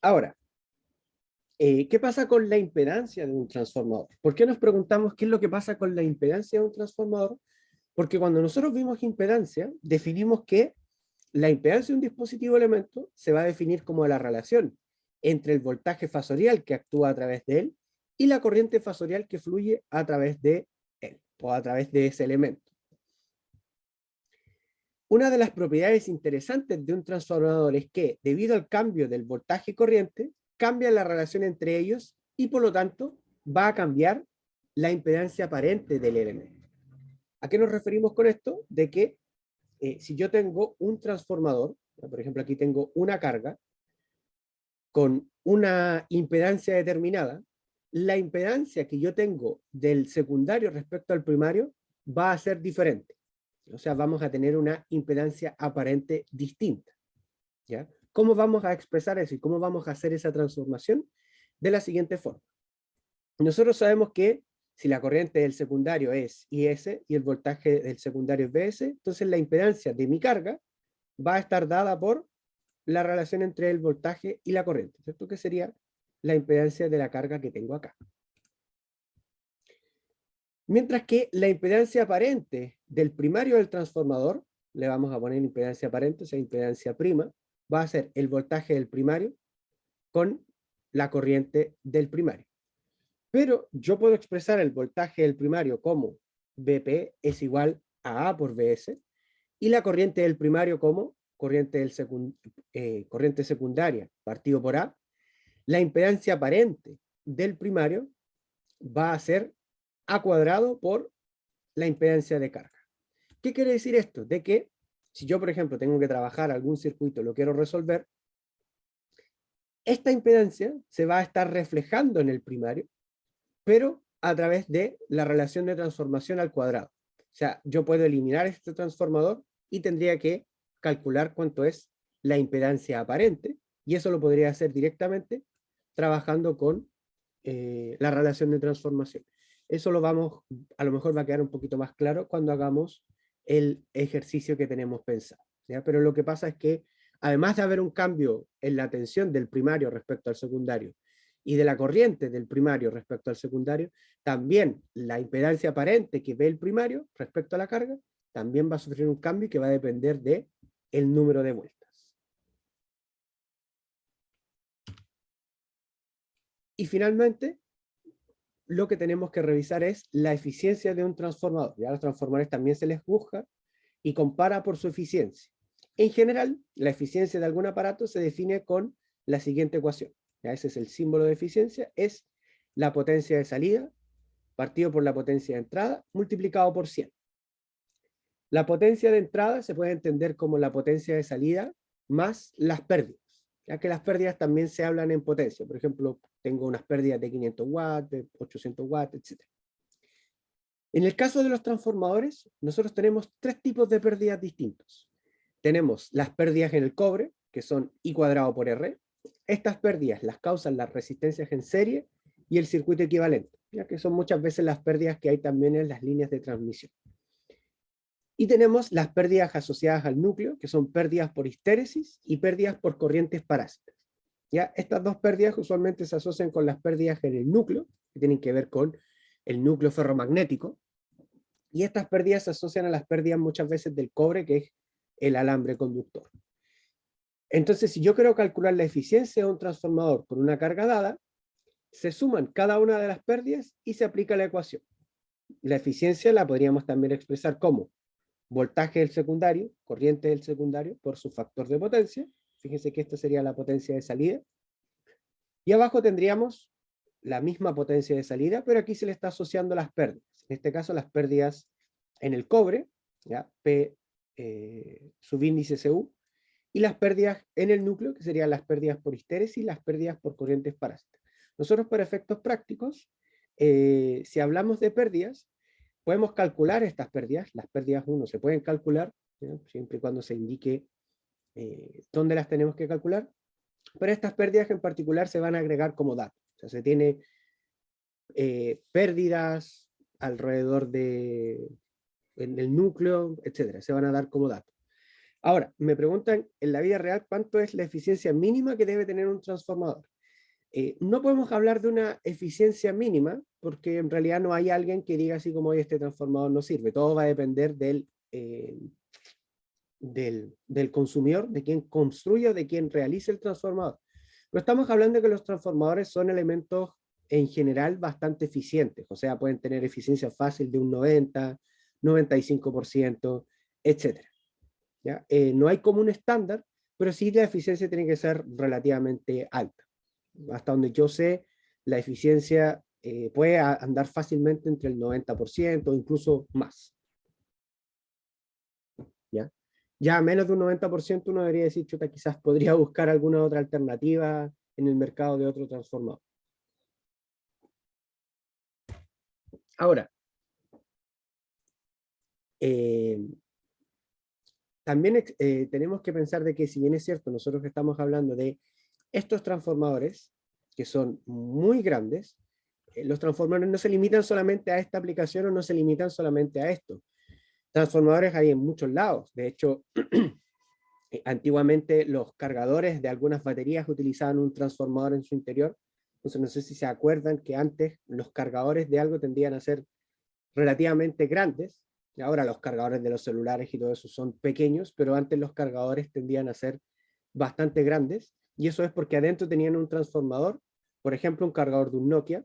Ahora, ¿qué pasa con la impedancia de un transformador? ¿Por qué nos preguntamos qué es lo que pasa con la impedancia de un transformador? Porque cuando nosotros vimos impedancia, definimos que la impedancia de un dispositivo elemento se va a definir como la relación entre el voltaje fasorial que actúa a través de él y la corriente fasorial que fluye a través de él o a través de ese elemento. Una de las propiedades interesantes de un transformador es que, debido al cambio del voltaje y corriente, cambia la relación entre ellos y por lo tanto va a cambiar la impedancia aparente del elemento. ¿A qué nos referimos con esto? De que si yo tengo un transformador, por ejemplo aquí tengo una carga con una impedancia determinada, la impedancia que yo tengo del secundario respecto al primario va a ser diferente. O sea, vamos a tener una impedancia aparente distinta. ¿Ya? ¿Cómo vamos a expresar eso y cómo vamos a hacer esa transformación? De la siguiente forma. Nosotros sabemos que si la corriente del secundario es IS y el voltaje del secundario es BS, entonces la impedancia de mi carga va a estar dada por la relación entre el voltaje y la corriente, ¿cierto? Que sería la impedancia de la carga que tengo acá. Mientras que la impedancia aparente del primario del transformador, le vamos a poner impedancia aparente, o sea, impedancia prima, va a ser el voltaje del primario con la corriente del primario. Pero yo puedo expresar el voltaje del primario como BP es igual a A por BS, y la corriente del primario como corriente secundaria partido por A. La impedancia aparente del primario va a ser A cuadrado por la impedancia de carga. ¿Qué quiere decir esto? De que si yo, por ejemplo, tengo que trabajar algún circuito, lo quiero resolver, esta impedancia se va a estar reflejando en el primario, pero a través de la relación de transformación al cuadrado. O sea, yo puedo eliminar este transformador y tendría que calcular cuánto es la impedancia aparente, y eso lo podría hacer directamente trabajando con la relación de transformación. Eso lo vamos, a lo mejor va a quedar un poquito más claro cuando hagamos el ejercicio que tenemos pensado, ¿ya? Pero lo que pasa es que, además de haber un cambio en la tensión del primario respecto al secundario y de la corriente del primario respecto al secundario, también la impedancia aparente que ve el primario respecto a la carga, también va a sufrir un cambio que va a depender de el número de vueltas. Y finalmente, lo que tenemos que revisar es la eficiencia de un transformador. Ya a los transformadores también se les busca y compara por su eficiencia. En general, la eficiencia de algún aparato se define con la siguiente ecuación. Ya ese es el símbolo de eficiencia, es la potencia de salida partido por la potencia de entrada multiplicado por 100. La potencia de entrada se puede entender como la potencia de salida más las pérdidas, ya que las pérdidas también se hablan en potencia. Por ejemplo, tengo unas pérdidas de 500 watts, de 800 watts, etc. En el caso de los transformadores, nosotros tenemos tres tipos de pérdidas distintos. Tenemos las pérdidas en el cobre, que son I cuadrado por R. Estas pérdidas las causan las resistencias en serie y el circuito equivalente, ya que son muchas veces las pérdidas que hay también en las líneas de transmisión. Y tenemos las pérdidas asociadas al núcleo, que son pérdidas por histéresis y pérdidas por corrientes parásitas. ¿Ya? Estas dos pérdidas usualmente se asocian con las pérdidas en el núcleo, que tienen que ver con el núcleo ferromagnético, y estas pérdidas se asocian a las pérdidas muchas veces del cobre, que es el alambre conductor. Entonces, si yo quiero calcular la eficiencia de un transformador por una carga dada, se suman cada una de las pérdidas y se aplica la ecuación. La eficiencia la podríamos también expresar como voltaje del secundario, corriente del secundario, por su factor de potencia. Fíjense que esta sería la potencia de salida. Y abajo tendríamos la misma potencia de salida, pero aquí se le está asociando las pérdidas. En este caso, las pérdidas en el cobre, ¿ya? P subíndice CU, y las pérdidas en el núcleo, que serían las pérdidas por histéresis y las pérdidas por corrientes parásitas. Nosotros, para efectos prácticos, si hablamos de pérdidas, podemos calcular estas pérdidas. Las pérdidas 1 se pueden calcular, ¿no? Siempre y cuando se indique dónde las tenemos que calcular, pero estas pérdidas en particular se van a agregar como datos. O sea, se tiene pérdidas alrededor en el núcleo, etcétera, se van a dar como datos. Ahora, me preguntan en la vida real cuánto es la eficiencia mínima que debe tener un transformador. No podemos hablar de una eficiencia mínima, porque en realidad no hay alguien que diga así como este transformador no sirve. Todo va a depender del consumidor, de quien construya, de quien realice el transformador. Pero estamos hablando de que los transformadores son elementos en general bastante eficientes, o sea, pueden tener eficiencia fácil de un 90, 95%, etc. ¿Ya? No hay como un estándar, pero sí la eficiencia tiene que ser relativamente alta. Hasta donde yo sé, la eficiencia puede andar fácilmente entre el 90% o incluso más. ¿Ya? Ya a menos de un 90% uno debería decir, chuta, quizás podría buscar alguna otra alternativa en el mercado de otro transformador. Ahora, también tenemos que pensar de que si bien es cierto, nosotros estamos hablando de estos transformadores, que son muy grandes, los transformadores no se limitan solamente a esta aplicación o no se limitan solamente a esto. Transformadores hay en muchos lados. De hecho, antiguamente los cargadores de algunas baterías utilizaban un transformador en su interior. Entonces no sé si se acuerdan que antes los cargadores de algo tendían a ser relativamente grandes. Y ahora los cargadores de los celulares y todo eso son pequeños, pero antes los cargadores tendían a ser bastante grandes. Y eso es porque adentro tenían un transformador. Por ejemplo, un cargador de un Nokia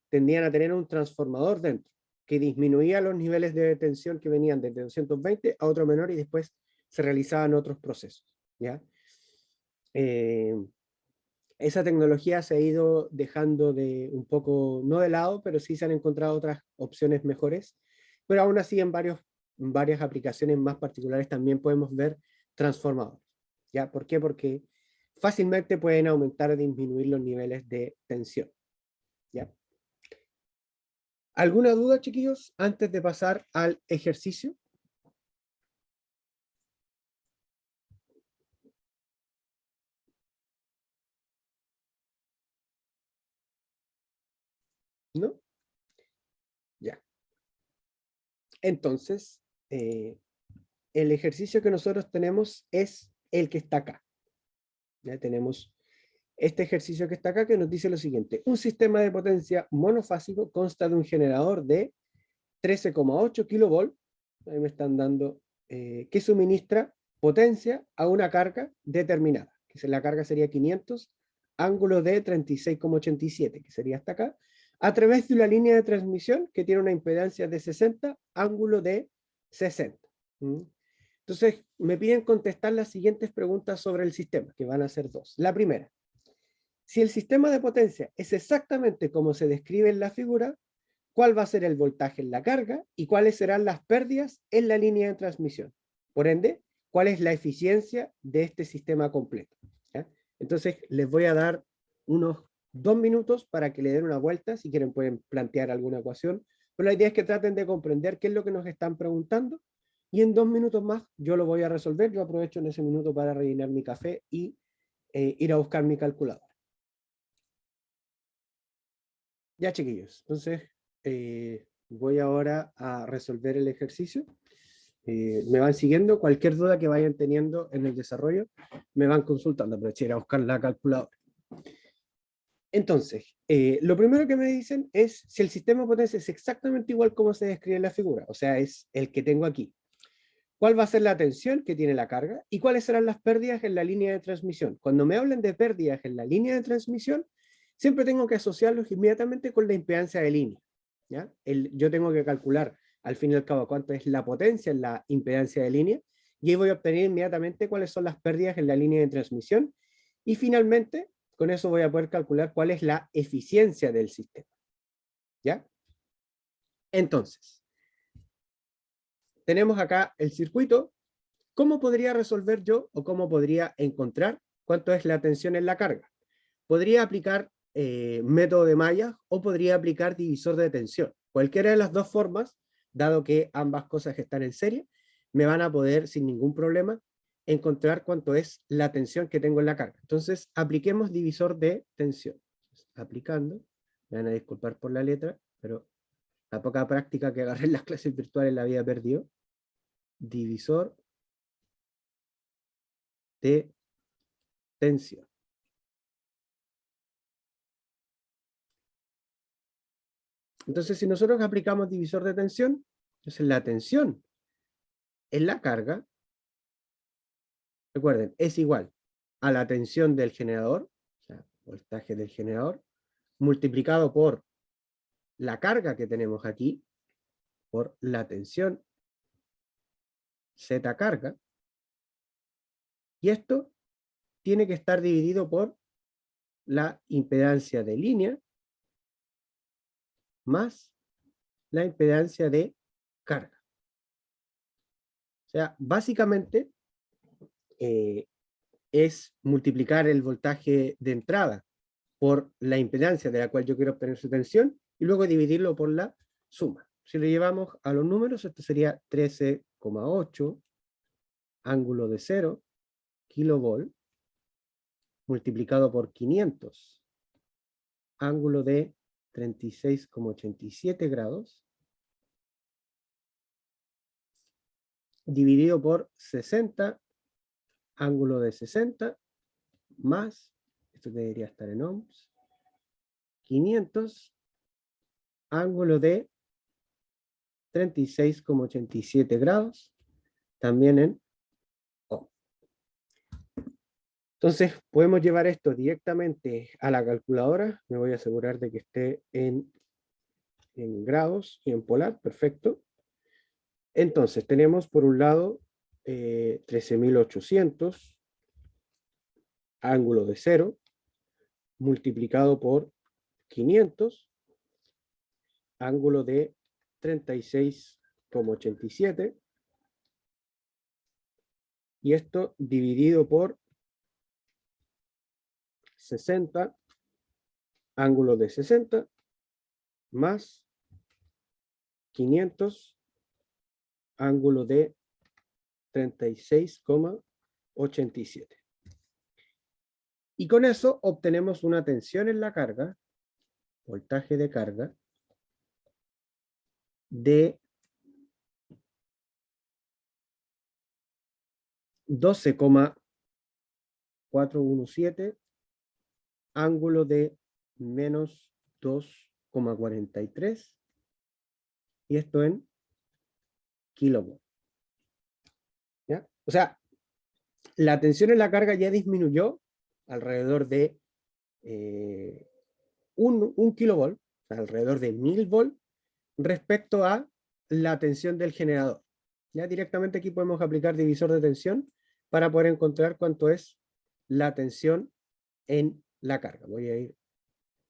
tendían a tener un transformador dentro que disminuía los niveles de tensión que venían desde 220 a otro menor y después se realizaban otros procesos. ¿Ya? Esa tecnología se ha ido dejando de un poco, no de lado, pero sí se han encontrado otras opciones mejores, pero aún así en varias aplicaciones más particulares también podemos ver transformadores. ¿Ya? ¿Por qué? Porque fácilmente pueden aumentar o disminuir los niveles de tensión. ¿Ya? ¿Alguna duda, chiquillos, antes de pasar al ejercicio? ¿No? Ya. Entonces, el ejercicio que nosotros tenemos es el que está acá. Ya tenemos este ejercicio que está acá que nos dice lo siguiente. Un sistema de potencia monofásico consta de un generador de 13,8 kilovolts, ahí me están dando, que suministra potencia a una carga determinada, que la carga sería 500, ángulo de 36,87, que sería hasta acá, a través de una línea de transmisión que tiene una impedancia de 60, ángulo de 60. Entonces, me piden contestar las siguientes preguntas sobre el sistema, que van a ser dos. La primera, si el sistema de potencia es exactamente como se describe en la figura, ¿cuál va a ser el voltaje en la carga y cuáles serán las pérdidas en la línea de transmisión? Por ende, ¿cuál es la eficiencia de este sistema completo? ¿Ya? Entonces, les voy a dar unos 2 minutos para que le den una vuelta, si quieren pueden plantear alguna ecuación, pero la idea es que traten de comprender qué es lo que nos están preguntando y en 2 minutos más yo lo voy a resolver. Yo aprovecho en ese minuto para rellenar mi café y ir a buscar mi calculadora. Ya, chiquillos, entonces voy ahora a resolver el ejercicio. Me van siguiendo, cualquier duda que vayan teniendo en el desarrollo, me van consultando, pero ir a buscar la calculadora. Entonces, lo primero que me dicen es si el sistema de potencia es exactamente igual como se describe en la figura, o sea, es el que tengo aquí. ¿Cuál va a ser la tensión que tiene la carga? ¿Y cuáles serán las pérdidas en la línea de transmisión? Cuando me hablen de pérdidas en la línea de transmisión, siempre tengo que asociarlos inmediatamente con la impedancia de línea. ¿Ya? Yo tengo que calcular, al fin y al cabo, cuánto es la potencia en la impedancia de línea, y ahí voy a obtener inmediatamente cuáles son las pérdidas en la línea de transmisión, y finalmente, con eso voy a poder calcular cuál es la eficiencia del sistema. ¿Ya? Entonces, tenemos acá el circuito, ¿Cómo podría resolver yo o cómo podría encontrar cuánto es la tensión en la carga? Podría aplicar método de mallas o podría aplicar divisor de tensión. Cualquiera de las dos formas, dado que ambas cosas están en serie, me van a poder sin ningún problema encontrar cuánto es la tensión que tengo en la carga. Entonces, apliquemos divisor de tensión. Aplicando, me van a disculpar por la letra, pero la poca práctica que agarré en las clases virtuales la había perdido. Divisor de tensión. Entonces, si nosotros aplicamos divisor de tensión, entonces la tensión en la carga, recuerden, es igual a la tensión del generador, o sea, voltaje del generador, multiplicado por la carga que tenemos aquí, por la tensión Z carga, y esto tiene que estar dividido por la impedancia de línea más la impedancia de carga. O sea, básicamente es multiplicar el voltaje de entrada por la impedancia de la cual yo quiero obtener su tensión y luego dividirlo por la suma. Si lo llevamos a los números, esto sería 13,8 ángulo de 0 kilovolt multiplicado por 500 ángulo de 36,87 grados dividido por 60 ángulo de 60 más, esto debería estar en ohms, 500 ángulo de 36,87 grados, también en ohm. Entonces, podemos llevar esto directamente a la calculadora. Me voy a asegurar de que esté en grados y en polar, perfecto. Entonces, tenemos por un lado 13.800 ángulo de 0 multiplicado por 500 ángulo de 36,87 y esto dividido por 60 ángulo de 60 más 500 ángulo de 36,87. Y con eso obtenemos una tensión en la carga, voltaje de carga, de 12,417 ángulo de menos 2,43 y esto en kilovolt. ¿Ya? O sea, la tensión en la carga ya disminuyó alrededor de 1 kilovolt, o sea, alrededor de 1000 volt respecto a la tensión del generador. Ya directamente aquí podemos aplicar divisor de tensión para poder encontrar cuánto es la tensión en la carga. Voy a ir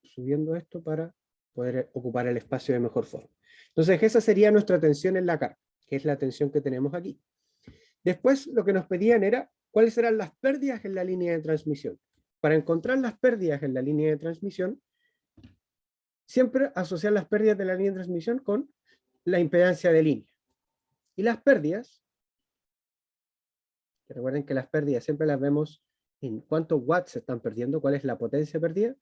subiendo esto para poder ocupar el espacio de mejor forma. Entonces esa sería nuestra tensión en la carga, que es la tensión que tenemos aquí. Después lo que nos pedían era cuáles eran las pérdidas en la línea de transmisión. Para encontrar las pérdidas en la línea de transmisión, siempre asociar las pérdidas de la línea de transmisión con la impedancia de línea. Y las pérdidas, recuerden que las pérdidas siempre las vemos en cuántos watts se están perdiendo, cuál es la potencia perdida,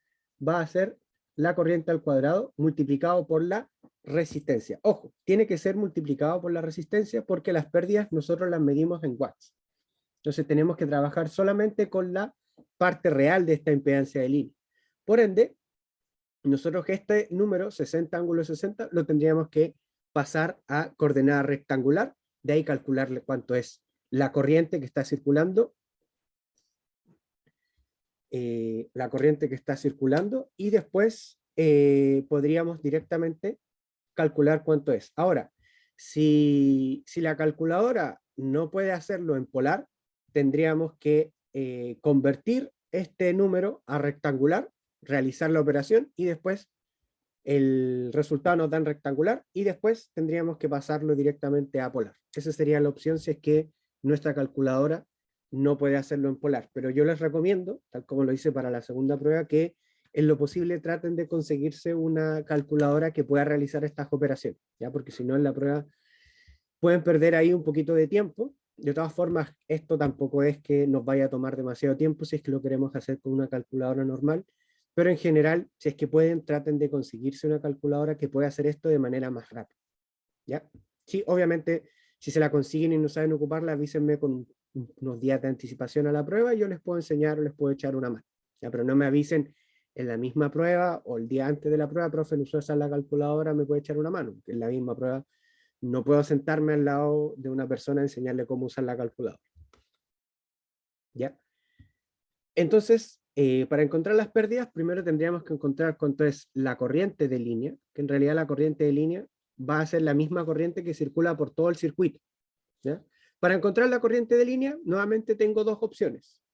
va a ser la corriente al cuadrado multiplicado por la resistencia. Ojo, tiene que ser multiplicado por la resistencia porque las pérdidas nosotros las medimos en watts. Entonces tenemos que trabajar solamente con la parte real de esta impedancia de línea. Por ende, nosotros este número, 60 ángulo 60, lo tendríamos que pasar a coordenada rectangular, de ahí calcularle cuánto es la corriente que está circulando, y después podríamos directamente calcular cuánto es. Ahora, si la calculadora no puede hacerlo en polar, tendríamos que convertir este número a rectangular, realizar la operación y después el resultado nos da en rectangular y después tendríamos que pasarlo directamente a polar. Esa sería la opción si es que nuestra calculadora no puede hacerlo en polar, pero yo les recomiendo, tal como lo hice para la segunda prueba, que en lo posible traten de conseguirse una calculadora que pueda realizar estas operaciones, ¿ya? Porque si no en la prueba pueden perder ahí un poquito de tiempo. De todas formas, esto tampoco es que nos vaya a tomar demasiado tiempo si es que lo queremos hacer con una calculadora normal, pero en general, si es que pueden, traten de conseguirse una calculadora que pueda hacer esto de manera más rápida, ¿ya? Sí, obviamente, si se la consiguen y no saben ocuparla, avísenme con unos días de anticipación a la prueba y yo les puedo enseñar o les puedo echar una mano, ¿ya? Pero no me avisen en la misma prueba o el día antes de la prueba, profe, no usar la calculadora, me puede echar una mano, que en la misma prueba no puedo sentarme al lado de una persona a enseñarle cómo usar la calculadora, ¿ya? Entonces, para encontrar las pérdidas, primero tendríamos que encontrar cuánto es la corriente de línea, que en realidad la corriente de línea va a ser la misma corriente que circula por todo el circuito, ¿ya? Para encontrar la corriente de línea, nuevamente tengo dos opciones.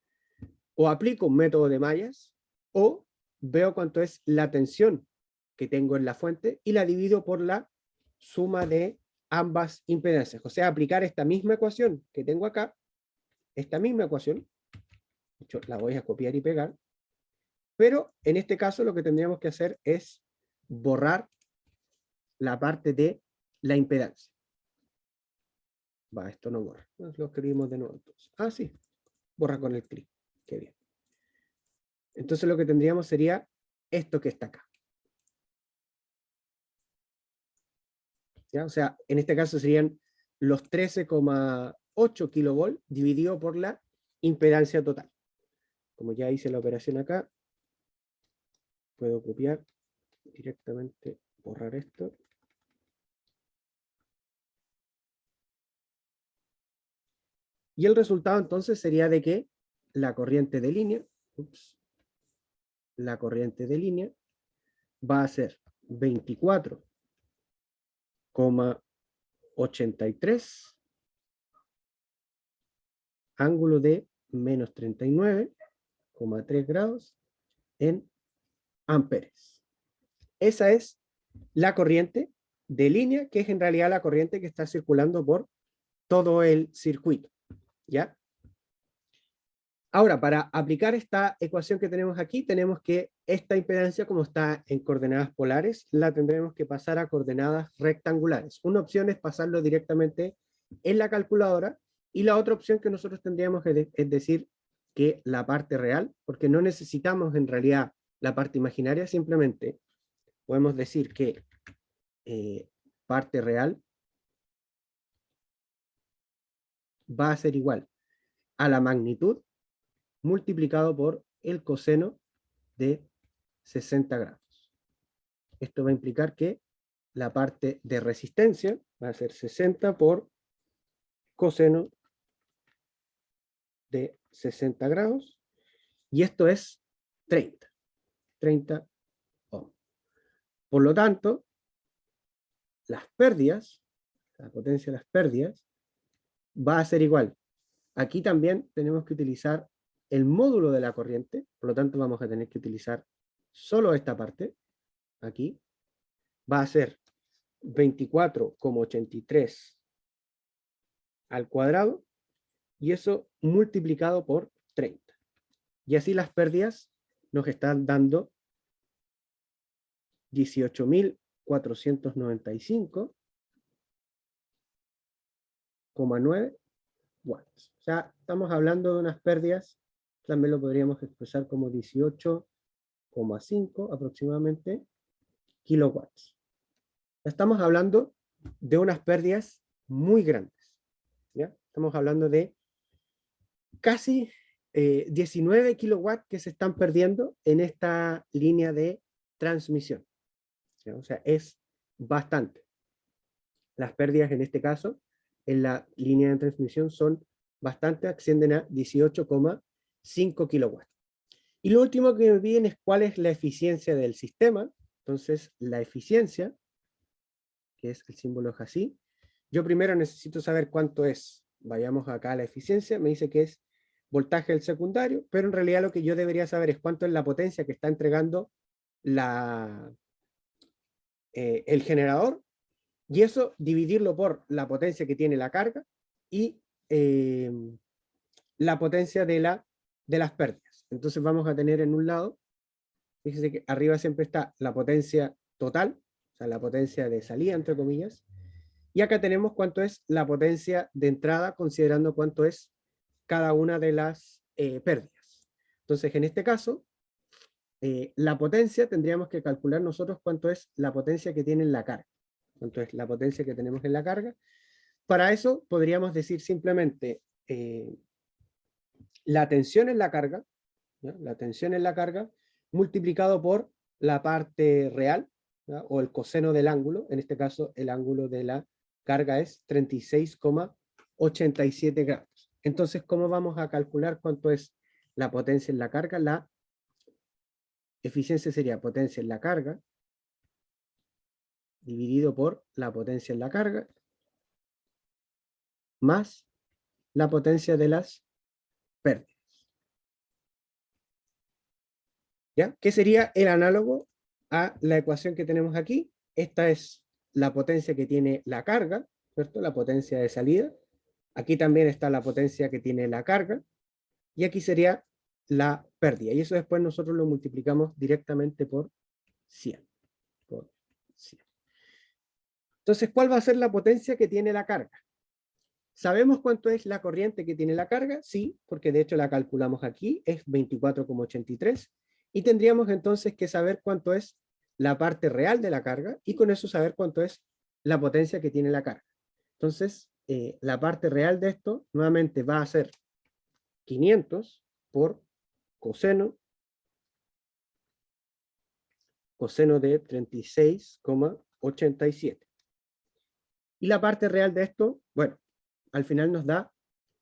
O aplico un método de mallas, o veo cuánto es la tensión que tengo en la fuente y la divido por la suma de ambas impedancias. O sea, aplicar esta misma ecuación que tengo acá, esta misma ecuación, de hecho la voy a copiar y pegar, pero en este caso lo que tendríamos que hacer es borrar la parte de la impedancia. Va, esto no borra. Lo escribimos de nuevo entonces. Ah, sí, borra con el clic. Qué bien. Entonces lo que tendríamos sería esto que está acá. ¿Ya? O sea, en este caso serían los 13,8 kilovolts dividido por la impedancia total. Como ya hice la operación acá, puedo copiar directamente, borrar esto. Y el resultado entonces sería de que la corriente de línea, la corriente de línea va a ser 24,83 ángulo de menos 39,3 grados en amperes. Esa es la corriente de línea, que es en realidad la corriente que está circulando por todo el circuito, ¿ya? Ahora, para aplicar esta ecuación que tenemos aquí, tenemos que esta impedancia, como está en coordenadas polares, la tendremos que pasar a coordenadas rectangulares. Una opción es pasarlo directamente en la calculadora, y la otra opción que nosotros tendríamos es decir que la parte real, porque no necesitamos en realidad la parte imaginaria, simplemente podemos decir que parte real va a ser igual a la magnitud multiplicado por el coseno de 60 grados. Esto va a implicar que la parte de resistencia va a ser 60 por coseno de 60 grados, y esto es 30 ohms. Por lo tanto, las pérdidas, la potencia de las pérdidas, va a ser igual. Aquí también tenemos que utilizar el módulo de la corriente, por lo tanto vamos a tener que utilizar solo esta parte, aquí, va a ser 24,83 al cuadrado, y eso multiplicado por 30. Y así las pérdidas nos están dando 18.495,9 watts. O sea, estamos hablando de unas pérdidas, también lo podríamos expresar como 18,5 aproximadamente kilowatts. Estamos hablando de unas pérdidas muy grandes, ¿ya? Estamos hablando de casi 19 kilowatts que se están perdiendo en esta línea de transmisión, ¿ya? O sea, es bastante. Las pérdidas en este caso, en la línea de transmisión, son bastante, ascienden a 18,5 kilowatts. Y lo último que me piden es cuál es la eficiencia del sistema. Entonces, la eficiencia, que es el símbolo así, yo primero necesito saber cuánto es. Vayamos acá a la eficiencia, me dice que es voltaje del secundario, pero en realidad lo que yo debería saber es cuánto es la potencia que está entregando el generador, y eso dividirlo por la potencia que tiene la carga, y la potencia de las pérdidas. Entonces vamos a tener en un lado, fíjense que arriba siempre está la potencia total, o sea, la potencia de salida, entre comillas, y acá tenemos cuánto es la potencia de entrada, considerando cuánto es cada una de las pérdidas. Entonces, en este caso, la potencia tendríamos que calcular nosotros cuánto es la potencia que tiene en la carga. Cuánto es la potencia que tenemos en la carga. Para eso podríamos decir simplemente la tensión en la carga, ¿ya? La tensión en la carga multiplicado por la parte real, ¿ya? O el coseno del ángulo. En este caso, el ángulo de la carga es 36,87 grados. Entonces, ¿cómo vamos a calcular cuánto es la potencia en la carga? La eficiencia sería potencia en la carga dividido por la potencia en la carga más la potencia de las pérdidas. ¿Ya? ¿Qué sería el análogo a la ecuación que tenemos aquí? Esta es la potencia que tiene la carga, ¿cierto? La potencia de salida. Aquí también está la potencia que tiene la carga. Y aquí sería la pérdida. Y eso después nosotros lo multiplicamos directamente por 100. Por 100. Entonces, ¿cuál va a ser la potencia que tiene la carga? ¿Sabemos cuánto es la corriente que tiene la carga? Sí, porque de hecho la calculamos aquí, es 24,83. Y tendríamos entonces que saber cuánto es la parte real de la carga y con eso saber cuánto es la potencia que tiene la carga. Entonces, la parte real de esto nuevamente va a ser 500 por coseno de 36,87. Y la parte real de esto, bueno, al final nos da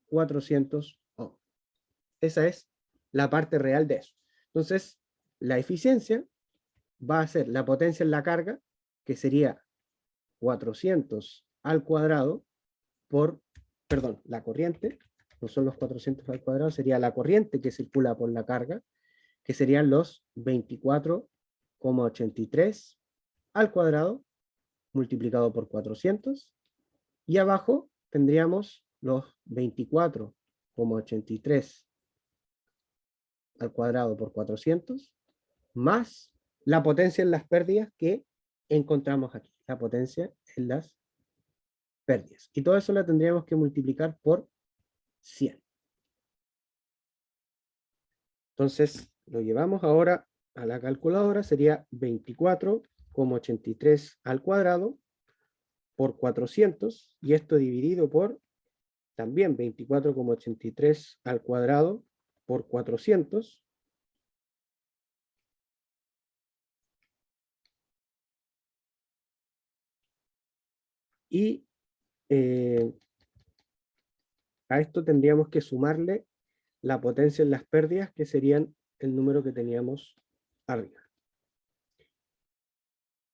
400 ohms. Esa es la parte real de eso. Entonces, la eficiencia va a ser la potencia en la carga, que sería 400 al cuadrado por, perdón, la corriente, no son los 400 al cuadrado, sería la corriente que circula por la carga, que serían los 24,83 al cuadrado multiplicado por 400, y abajo tendríamos los 24,83 al cuadrado por 400, más la potencia en las pérdidas que encontramos aquí, la potencia en las pérdidas. Y todo eso la tendríamos que multiplicar por 100. Entonces, lo llevamos ahora a la calculadora, sería 24,83 al cuadrado por 400, y esto dividido por también 24,83 al cuadrado por 400, y a esto tendríamos que sumarle la potencia en las pérdidas, que serían el número que teníamos arriba.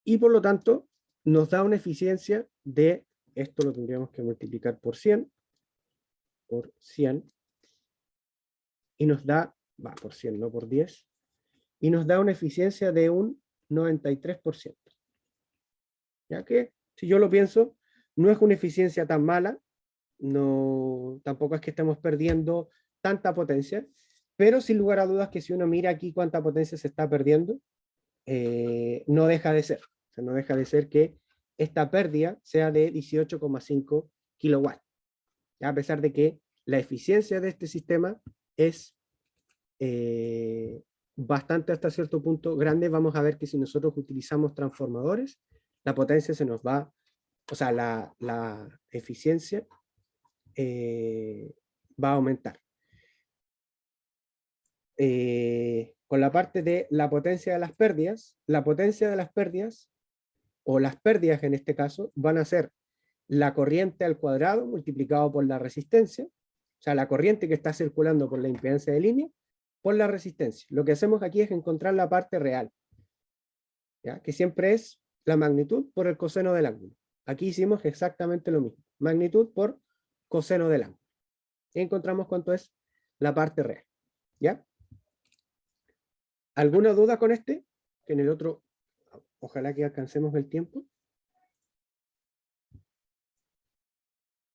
Y por lo tanto, nos da una eficiencia de, esto lo tendríamos que multiplicar por 100, y nos da, por 100, no por 10, y nos da una eficiencia de un 93%. Ya que, si yo lo pienso, no es una eficiencia tan mala, no, tampoco es que estemos perdiendo tanta potencia, pero sin lugar a dudas que si uno mira aquí cuánta potencia se está perdiendo, no deja de ser. O sea, no deja de ser que esta pérdida sea de 18,5 kilowatts. A pesar de que la eficiencia de este sistema es bastante hasta cierto punto grande, vamos a ver que si nosotros utilizamos transformadores, la potencia se nos va, o sea, la eficiencia va a aumentar. Con la parte de la potencia de las pérdidas, la potencia de las pérdidas, o las pérdidas en este caso, van a ser la corriente al cuadrado multiplicado por la resistencia, o sea, la corriente que está circulando por la impedancia de línea, por la resistencia. Lo que hacemos aquí es encontrar la parte real, ¿ya? Que siempre es la magnitud por el coseno del ángulo. Aquí hicimos exactamente lo mismo, magnitud por coseno del ángulo. Y encontramos cuánto es la parte real, ¿ya? ¿Alguna duda con este? Que en el otro, ojalá que alcancemos el tiempo.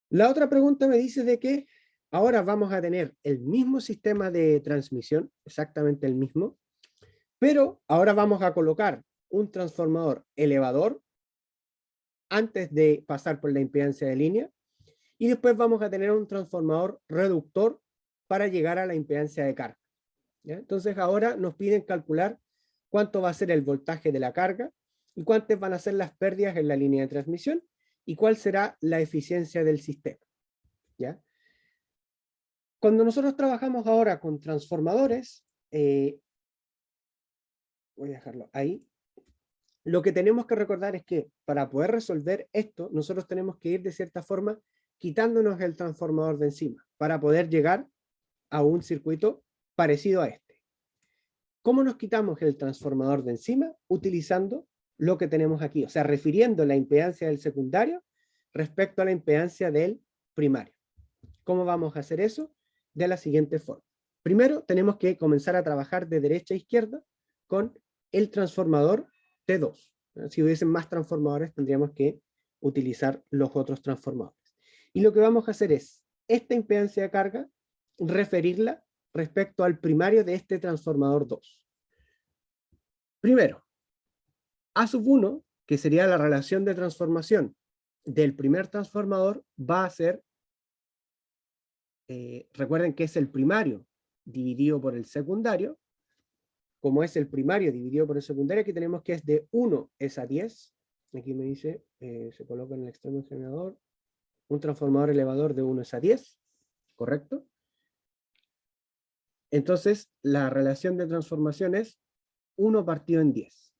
La otra pregunta me dice de que ahora vamos a tener el mismo sistema de transmisión, exactamente el mismo, pero ahora vamos a colocar un transformador elevador antes de pasar por la impedancia de línea, y después vamos a tener un transformador reductor para llegar a la impedancia de carga. ¿Ya? Entonces ahora nos piden calcular cuánto va a ser el voltaje de la carga y cuántas van a ser las pérdidas en la línea de transmisión y cuál será la eficiencia del sistema. ¿Ya? Cuando nosotros trabajamos ahora con transformadores, voy a dejarlo ahí, lo que tenemos que recordar es que para poder resolver esto, nosotros tenemos que ir de cierta forma quitándonos el transformador de encima para poder llegar a un circuito parecido a este. ¿Cómo nos quitamos el transformador de encima? Utilizando lo que tenemos aquí, o sea, refiriendo la impedancia del secundario respecto a la impedancia del primario. ¿Cómo vamos a hacer eso? De la siguiente forma. Primero, tenemos que comenzar a trabajar de derecha a izquierda con el transformador T2. Si hubiesen más transformadores, tendríamos que utilizar los otros transformadores. Y lo que vamos a hacer es, esta impedancia de carga, referirla respecto al primario de este transformador 2. Primero, A sub 1, que sería la relación de transformación del primer transformador, va a ser, recuerden que es el primario dividido por el secundario. Como es el primario dividido por el secundario, aquí tenemos que es de 1 es a 10. Aquí me dice, se coloca en el extremo del generador, un transformador elevador de 1 es a 10, ¿correcto? Entonces, la relación de transformación es 1 partido en 10.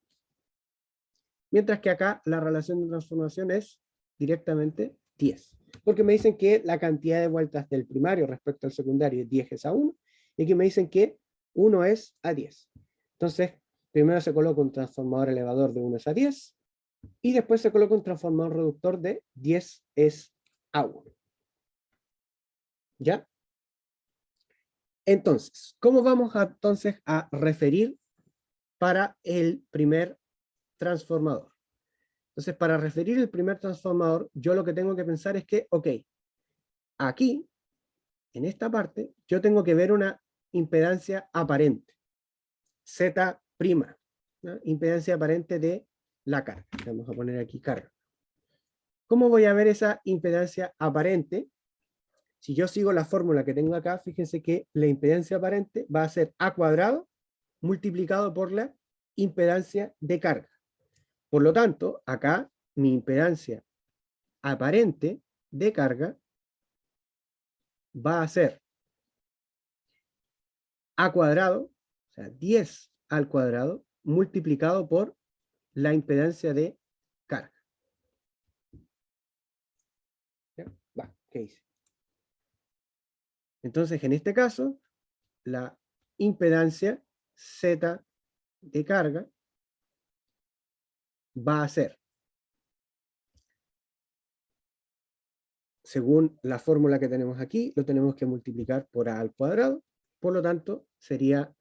Mientras que acá la relación de transformación es directamente 10. Porque me dicen que la cantidad de vueltas del primario respecto al secundario es 10 es a 1, y aquí me dicen que 1 es a 10. Entonces, primero se coloca un transformador elevador de 1 es a 10, y después se coloca un transformador reductor de 10 es a 1. ¿Ya? Entonces, ¿cómo vamos entonces a referir para el primer transformador? Entonces, para referir el primer transformador, yo lo que tengo que pensar es que, ok, aquí, en esta parte, yo tengo que ver una impedancia aparente, Z', ¿no? Impedancia aparente de la carga. Vamos a poner aquí carga. ¿Cómo voy a ver esa impedancia aparente? Si yo sigo la fórmula que tengo acá, fíjense que la impedancia aparente va a ser A cuadrado multiplicado por la impedancia de carga. Por lo tanto, acá mi impedancia aparente de carga va a ser A cuadrado, o sea, 10 al cuadrado, multiplicado por la impedancia de carga. ¿Ya? Va, ¿qué hice? Entonces, en este caso, la impedancia Z de carga va a ser, según la fórmula que tenemos aquí, lo tenemos que multiplicar por A al cuadrado, por lo tanto, sería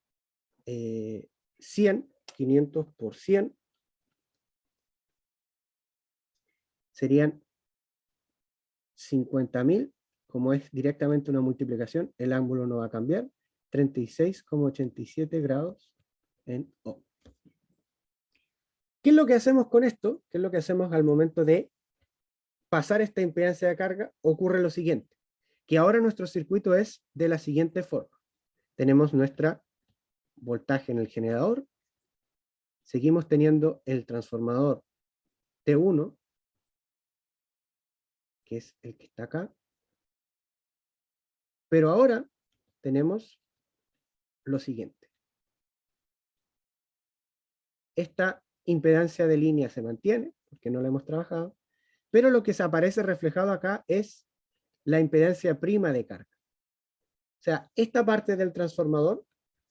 100, 500 por 100, serían 50.000, como es directamente una multiplicación, el ángulo no va a cambiar, 36,87 grados en O. ¿Qué es lo que hacemos con esto? ¿Qué es lo que hacemos al momento de pasar esta impedancia de carga? Ocurre lo siguiente, que ahora nuestro circuito es de la siguiente forma. Tenemos nuestra voltaje en el generador, seguimos teniendo el transformador T1, que es el que está acá, pero ahora tenemos lo siguiente. Esta impedancia de línea se mantiene, porque no la hemos trabajado, pero lo que se aparece reflejado acá es la impedancia prima de carga. O sea, esta parte del transformador,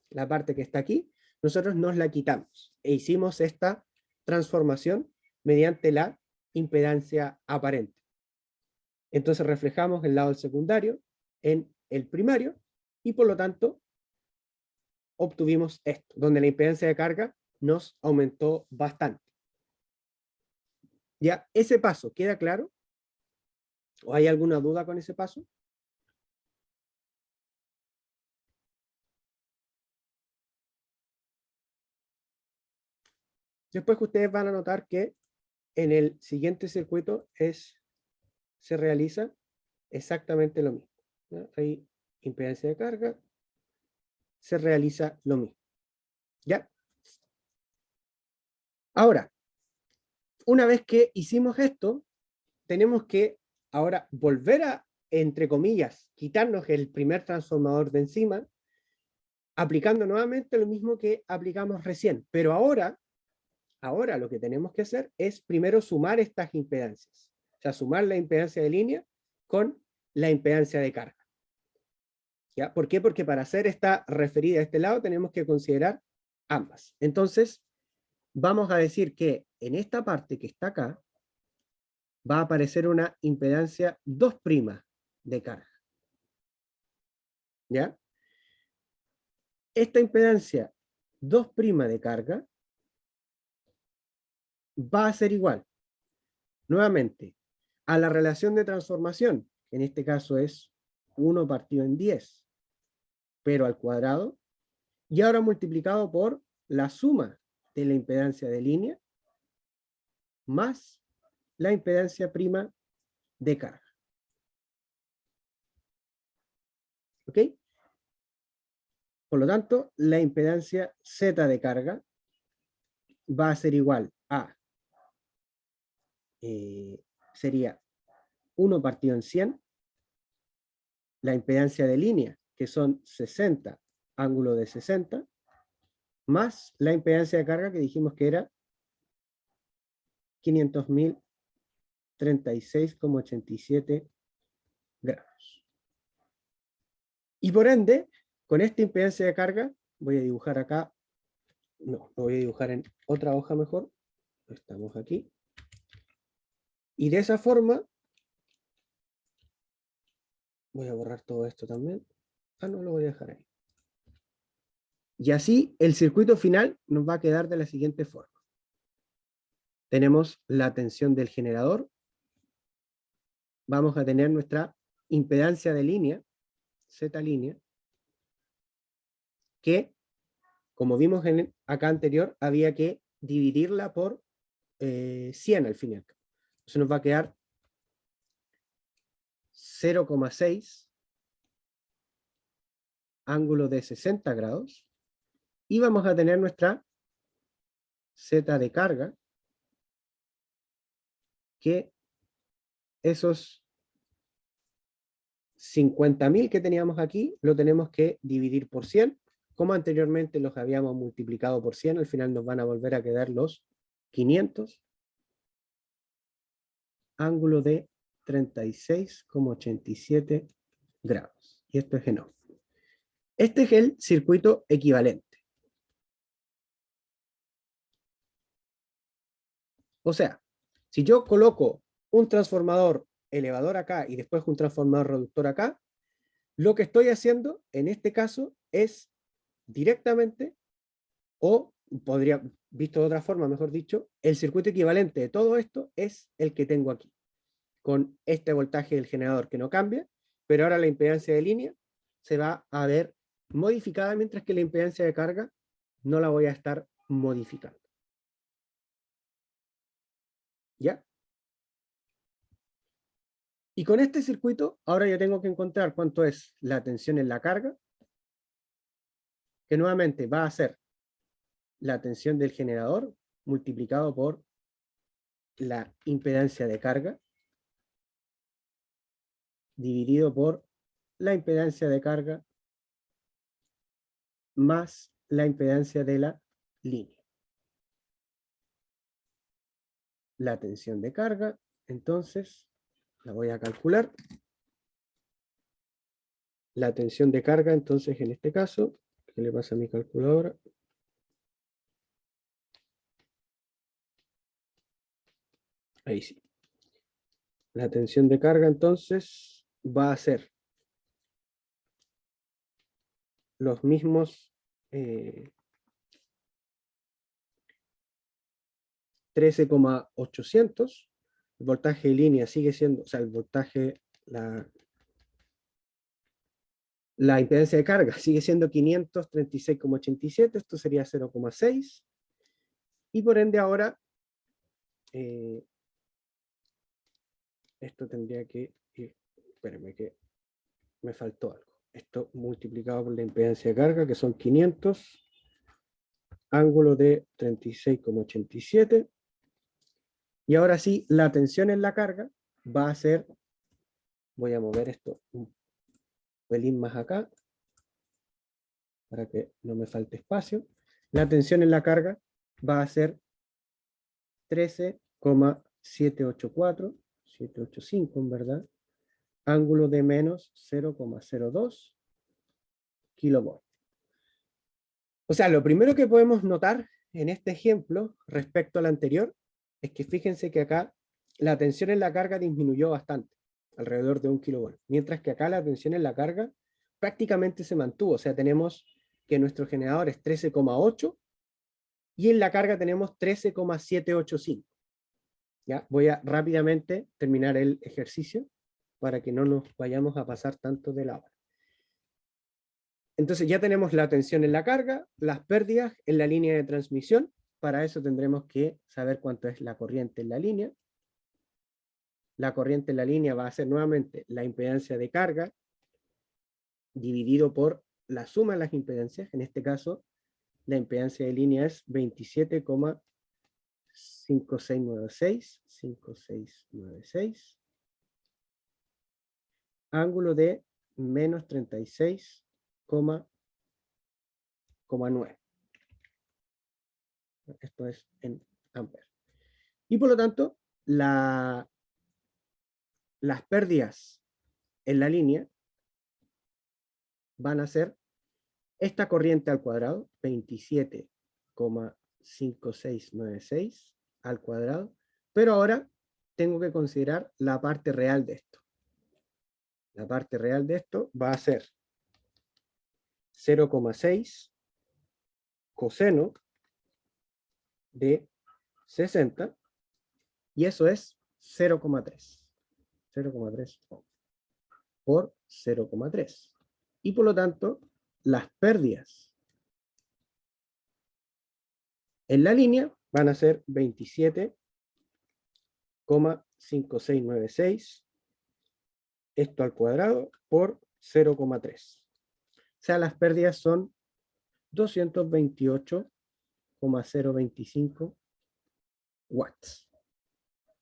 la parte que está aquí, nosotros nos la quitamos e hicimos esta transformación mediante la impedancia aparente. Entonces reflejamos el lado del secundario en el primario y por lo tanto obtuvimos esto, donde la impedancia de carga nos aumentó bastante. ¿Ya? Ese paso, ¿queda claro? ¿O hay alguna duda con ese paso? Después que ustedes van a notar que en el siguiente circuito se realiza exactamente lo mismo, ¿no? Hay impedancia de carga, se realiza lo mismo. ¿Ya? Ahora, una vez que hicimos esto, tenemos que ahora volver a, entre comillas, quitarnos el primer transformador de encima, aplicando nuevamente lo mismo que aplicamos recién. Pero ahora lo que tenemos que hacer es primero sumar estas impedancias. O sea, sumar la impedancia de línea con la impedancia de carga. ¿Ya? ¿Por qué? Porque para hacer esta referida a este lado tenemos que considerar ambas. Entonces, vamos a decir que en esta parte que está acá, va a aparecer una impedancia 2' de carga. ¿Ya? Esta impedancia 2' de carga va a ser igual, nuevamente, a la relación de transformación, que en este caso es 1 partido en 10, pero al cuadrado, y ahora multiplicado por la suma de la impedancia de línea más la impedancia prima de carga. ¿Ok? Por lo tanto, la impedancia Z de carga va a ser igual a, sería 1 partido en 100, la impedancia de línea, que son 60 ángulo de 60, más la impedancia de carga que dijimos que era 500.000 36,87 grados. Y por ende, con esta impedancia de carga, voy a dibujar acá, no, lo voy a dibujar en otra hoja mejor, estamos aquí, y de esa forma, voy a borrar todo esto también, no lo voy a dejar ahí. Y así el circuito final nos va a quedar de la siguiente forma. Tenemos la tensión del generador, vamos a tener nuestra impedancia de línea, Z línea, que, como vimos acá anterior, había que dividirla por 100 al fin y al cabo. Entonces nos va a quedar 0,6 ángulo de 60 grados, y vamos a tener nuestra Z de carga, que esos 50.000 que teníamos aquí, lo tenemos que dividir por 100, como anteriormente los habíamos multiplicado por 100, al final nos van a volver a quedar los 500, ángulo de 36,87 grados. Y esto es en. Este es el circuito equivalente. O sea, si yo coloco un transformador elevador acá y después un transformador reductor acá, lo que estoy haciendo en este caso es directamente, o podría, visto de otra forma, mejor dicho, el circuito equivalente de todo esto es el que tengo aquí, con este voltaje del generador que no cambia, pero ahora la impedancia de línea se va a ver modificada, mientras que la impedancia de carga no la voy a estar modificando. ¿Ya? Y con este circuito, ahora yo tengo que encontrar cuánto es la tensión en la carga, que nuevamente va a ser la tensión del generador multiplicado por la impedancia de carga, dividido por la impedancia de carga más la impedancia de la línea. La tensión de carga, entonces, la voy a calcular. La tensión de carga, entonces, en este caso, ¿qué le pasa a mi calculadora? Ahí sí. La tensión de carga, entonces, va a ser los mismos 13,800 El voltaje de línea sigue siendo, o sea, el voltaje, la impedancia de carga sigue siendo 536,87, esto sería 0,6, y por ende ahora, esto tendría que ir, espérame que me faltó algo, esto multiplicado por la impedancia de carga, que son 500, ángulo de 36,87, y ahora sí, la tensión en la carga va a ser, voy a mover esto un pelín más acá, para que no me falte espacio. La tensión en la carga va a ser 13,784, 785 en verdad, ángulo de menos 0,02 kilovolts. O sea, lo primero que podemos notar en este ejemplo respecto al anterior es que fíjense que acá la tensión en la carga disminuyó bastante, alrededor de 1 kilovolt, mientras que acá la tensión en la carga prácticamente se mantuvo. O sea, tenemos que nuestro generador es 13,8 y en la carga tenemos 13,785. ¿Ya? Voy a rápidamente terminar el ejercicio para que no nos vayamos a pasar tanto de la hora. Entonces ya tenemos la tensión en la carga, las pérdidas en la línea de transmisión. Para eso tendremos que saber cuánto es la corriente en la línea. La corriente en la línea va a ser nuevamente la impedancia de carga dividido por la suma de las impedancias. En este caso, la impedancia de línea es 27,5696, ángulo de menos 36,9. Esto es en amperes. Y por lo tanto, las pérdidas en la línea van a ser esta corriente al cuadrado, 27,5696 al cuadrado, pero ahora tengo que considerar la parte real de esto. La parte real de esto va a ser 0,6 coseno de 60, y eso es 0,3. 0,3 por 0,3. Y por lo tanto, las pérdidas en la línea van a ser 27,5696, esto al cuadrado, por 0,3. O sea, las pérdidas son 228,025 watts.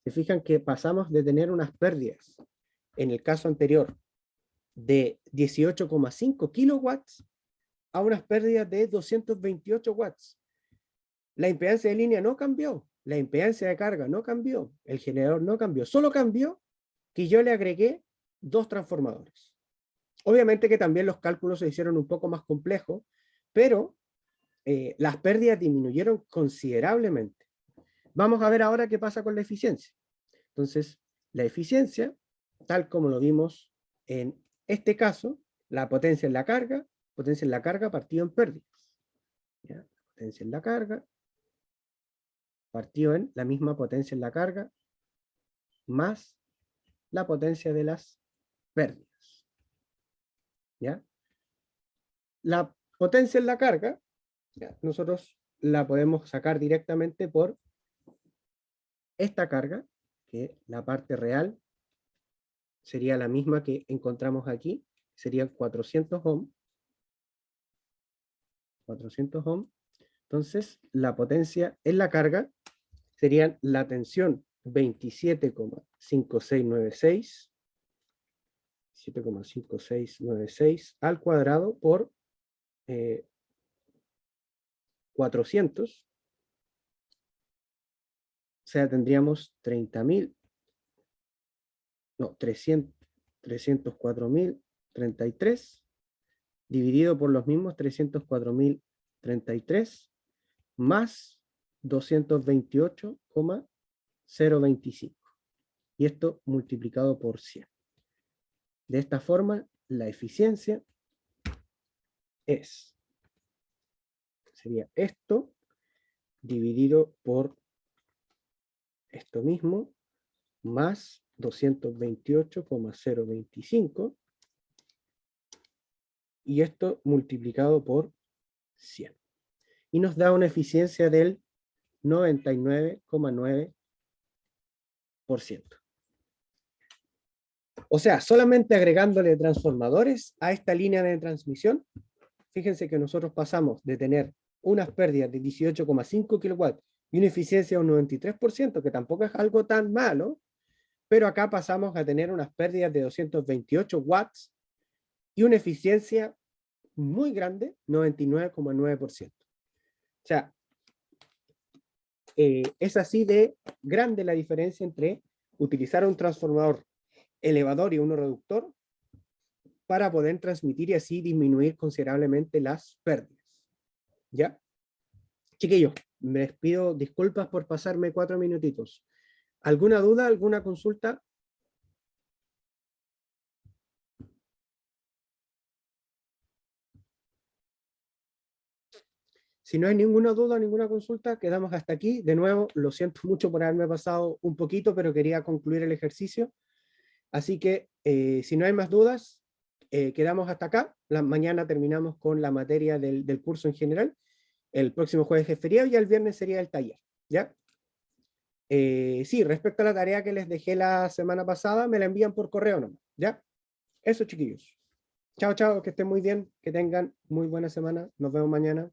Se fijan que pasamos de tener unas pérdidas, en el caso anterior, de 18,5 kilowatts a unas pérdidas de 228 watts. La impedancia de línea no cambió, la impedancia de carga no cambió, el generador no cambió, solo cambió que yo le agregué 2 transformadores. Obviamente que también los cálculos se hicieron un poco más complejos, pero las pérdidas disminuyeron considerablemente. Vamos a ver ahora qué pasa con la eficiencia. Entonces, la eficiencia, tal como lo vimos en este caso, la potencia en la carga partido en pérdidas. ¿Ya? Potencia en la carga partido en la misma potencia en la carga más la potencia de las pérdidas. ¿Ya? La potencia en la carga, ¿ya? Nosotros la podemos sacar directamente por esta carga, que la parte real sería la misma que encontramos aquí, serían 400 ohms. 400 ohms. Entonces, la potencia en la carga serían la tensión 27,5696, 7,5696 al cuadrado por 400. O sea, tendríamos 30.000, no, 304.033 dividido por los mismos 304.033 más 228,025. Y esto multiplicado por 100. De esta forma, la eficiencia sería esto dividido por esto mismo, más 228,025 y esto multiplicado por 100. Y nos da una eficiencia del 99,9%. O sea, solamente agregándole transformadores a esta línea de transmisión, fíjense que nosotros pasamos de tener unas pérdidas de 18,5 kilowatts y una eficiencia de un 93%, que tampoco es algo tan malo, pero acá pasamos a tener unas pérdidas de 228 watts y una eficiencia muy grande, 99,9%. O sea, es así de grande la diferencia entre utilizar un transformador elevador y uno reductor para poder transmitir y así disminuir considerablemente las pérdidas. ¿Ya? Chiquillos, me pido disculpas por pasarme 4 minutitos. ¿Alguna duda, alguna consulta? Si no hay ninguna duda, ninguna consulta, quedamos hasta aquí. De nuevo, lo siento mucho por haberme pasado un poquito, pero quería concluir el ejercicio. Así que, si no hay más dudas, quedamos hasta acá. Mañana terminamos con la materia del curso en general. El próximo jueves es feriado y el viernes sería el taller. ¿Ya? Sí, respecto a la tarea que les dejé la semana pasada, me la envían por correo nomás. ¿Ya? Eso, chiquillos. Chao, chao, que estén muy bien, que tengan muy buena semana. Nos vemos mañana.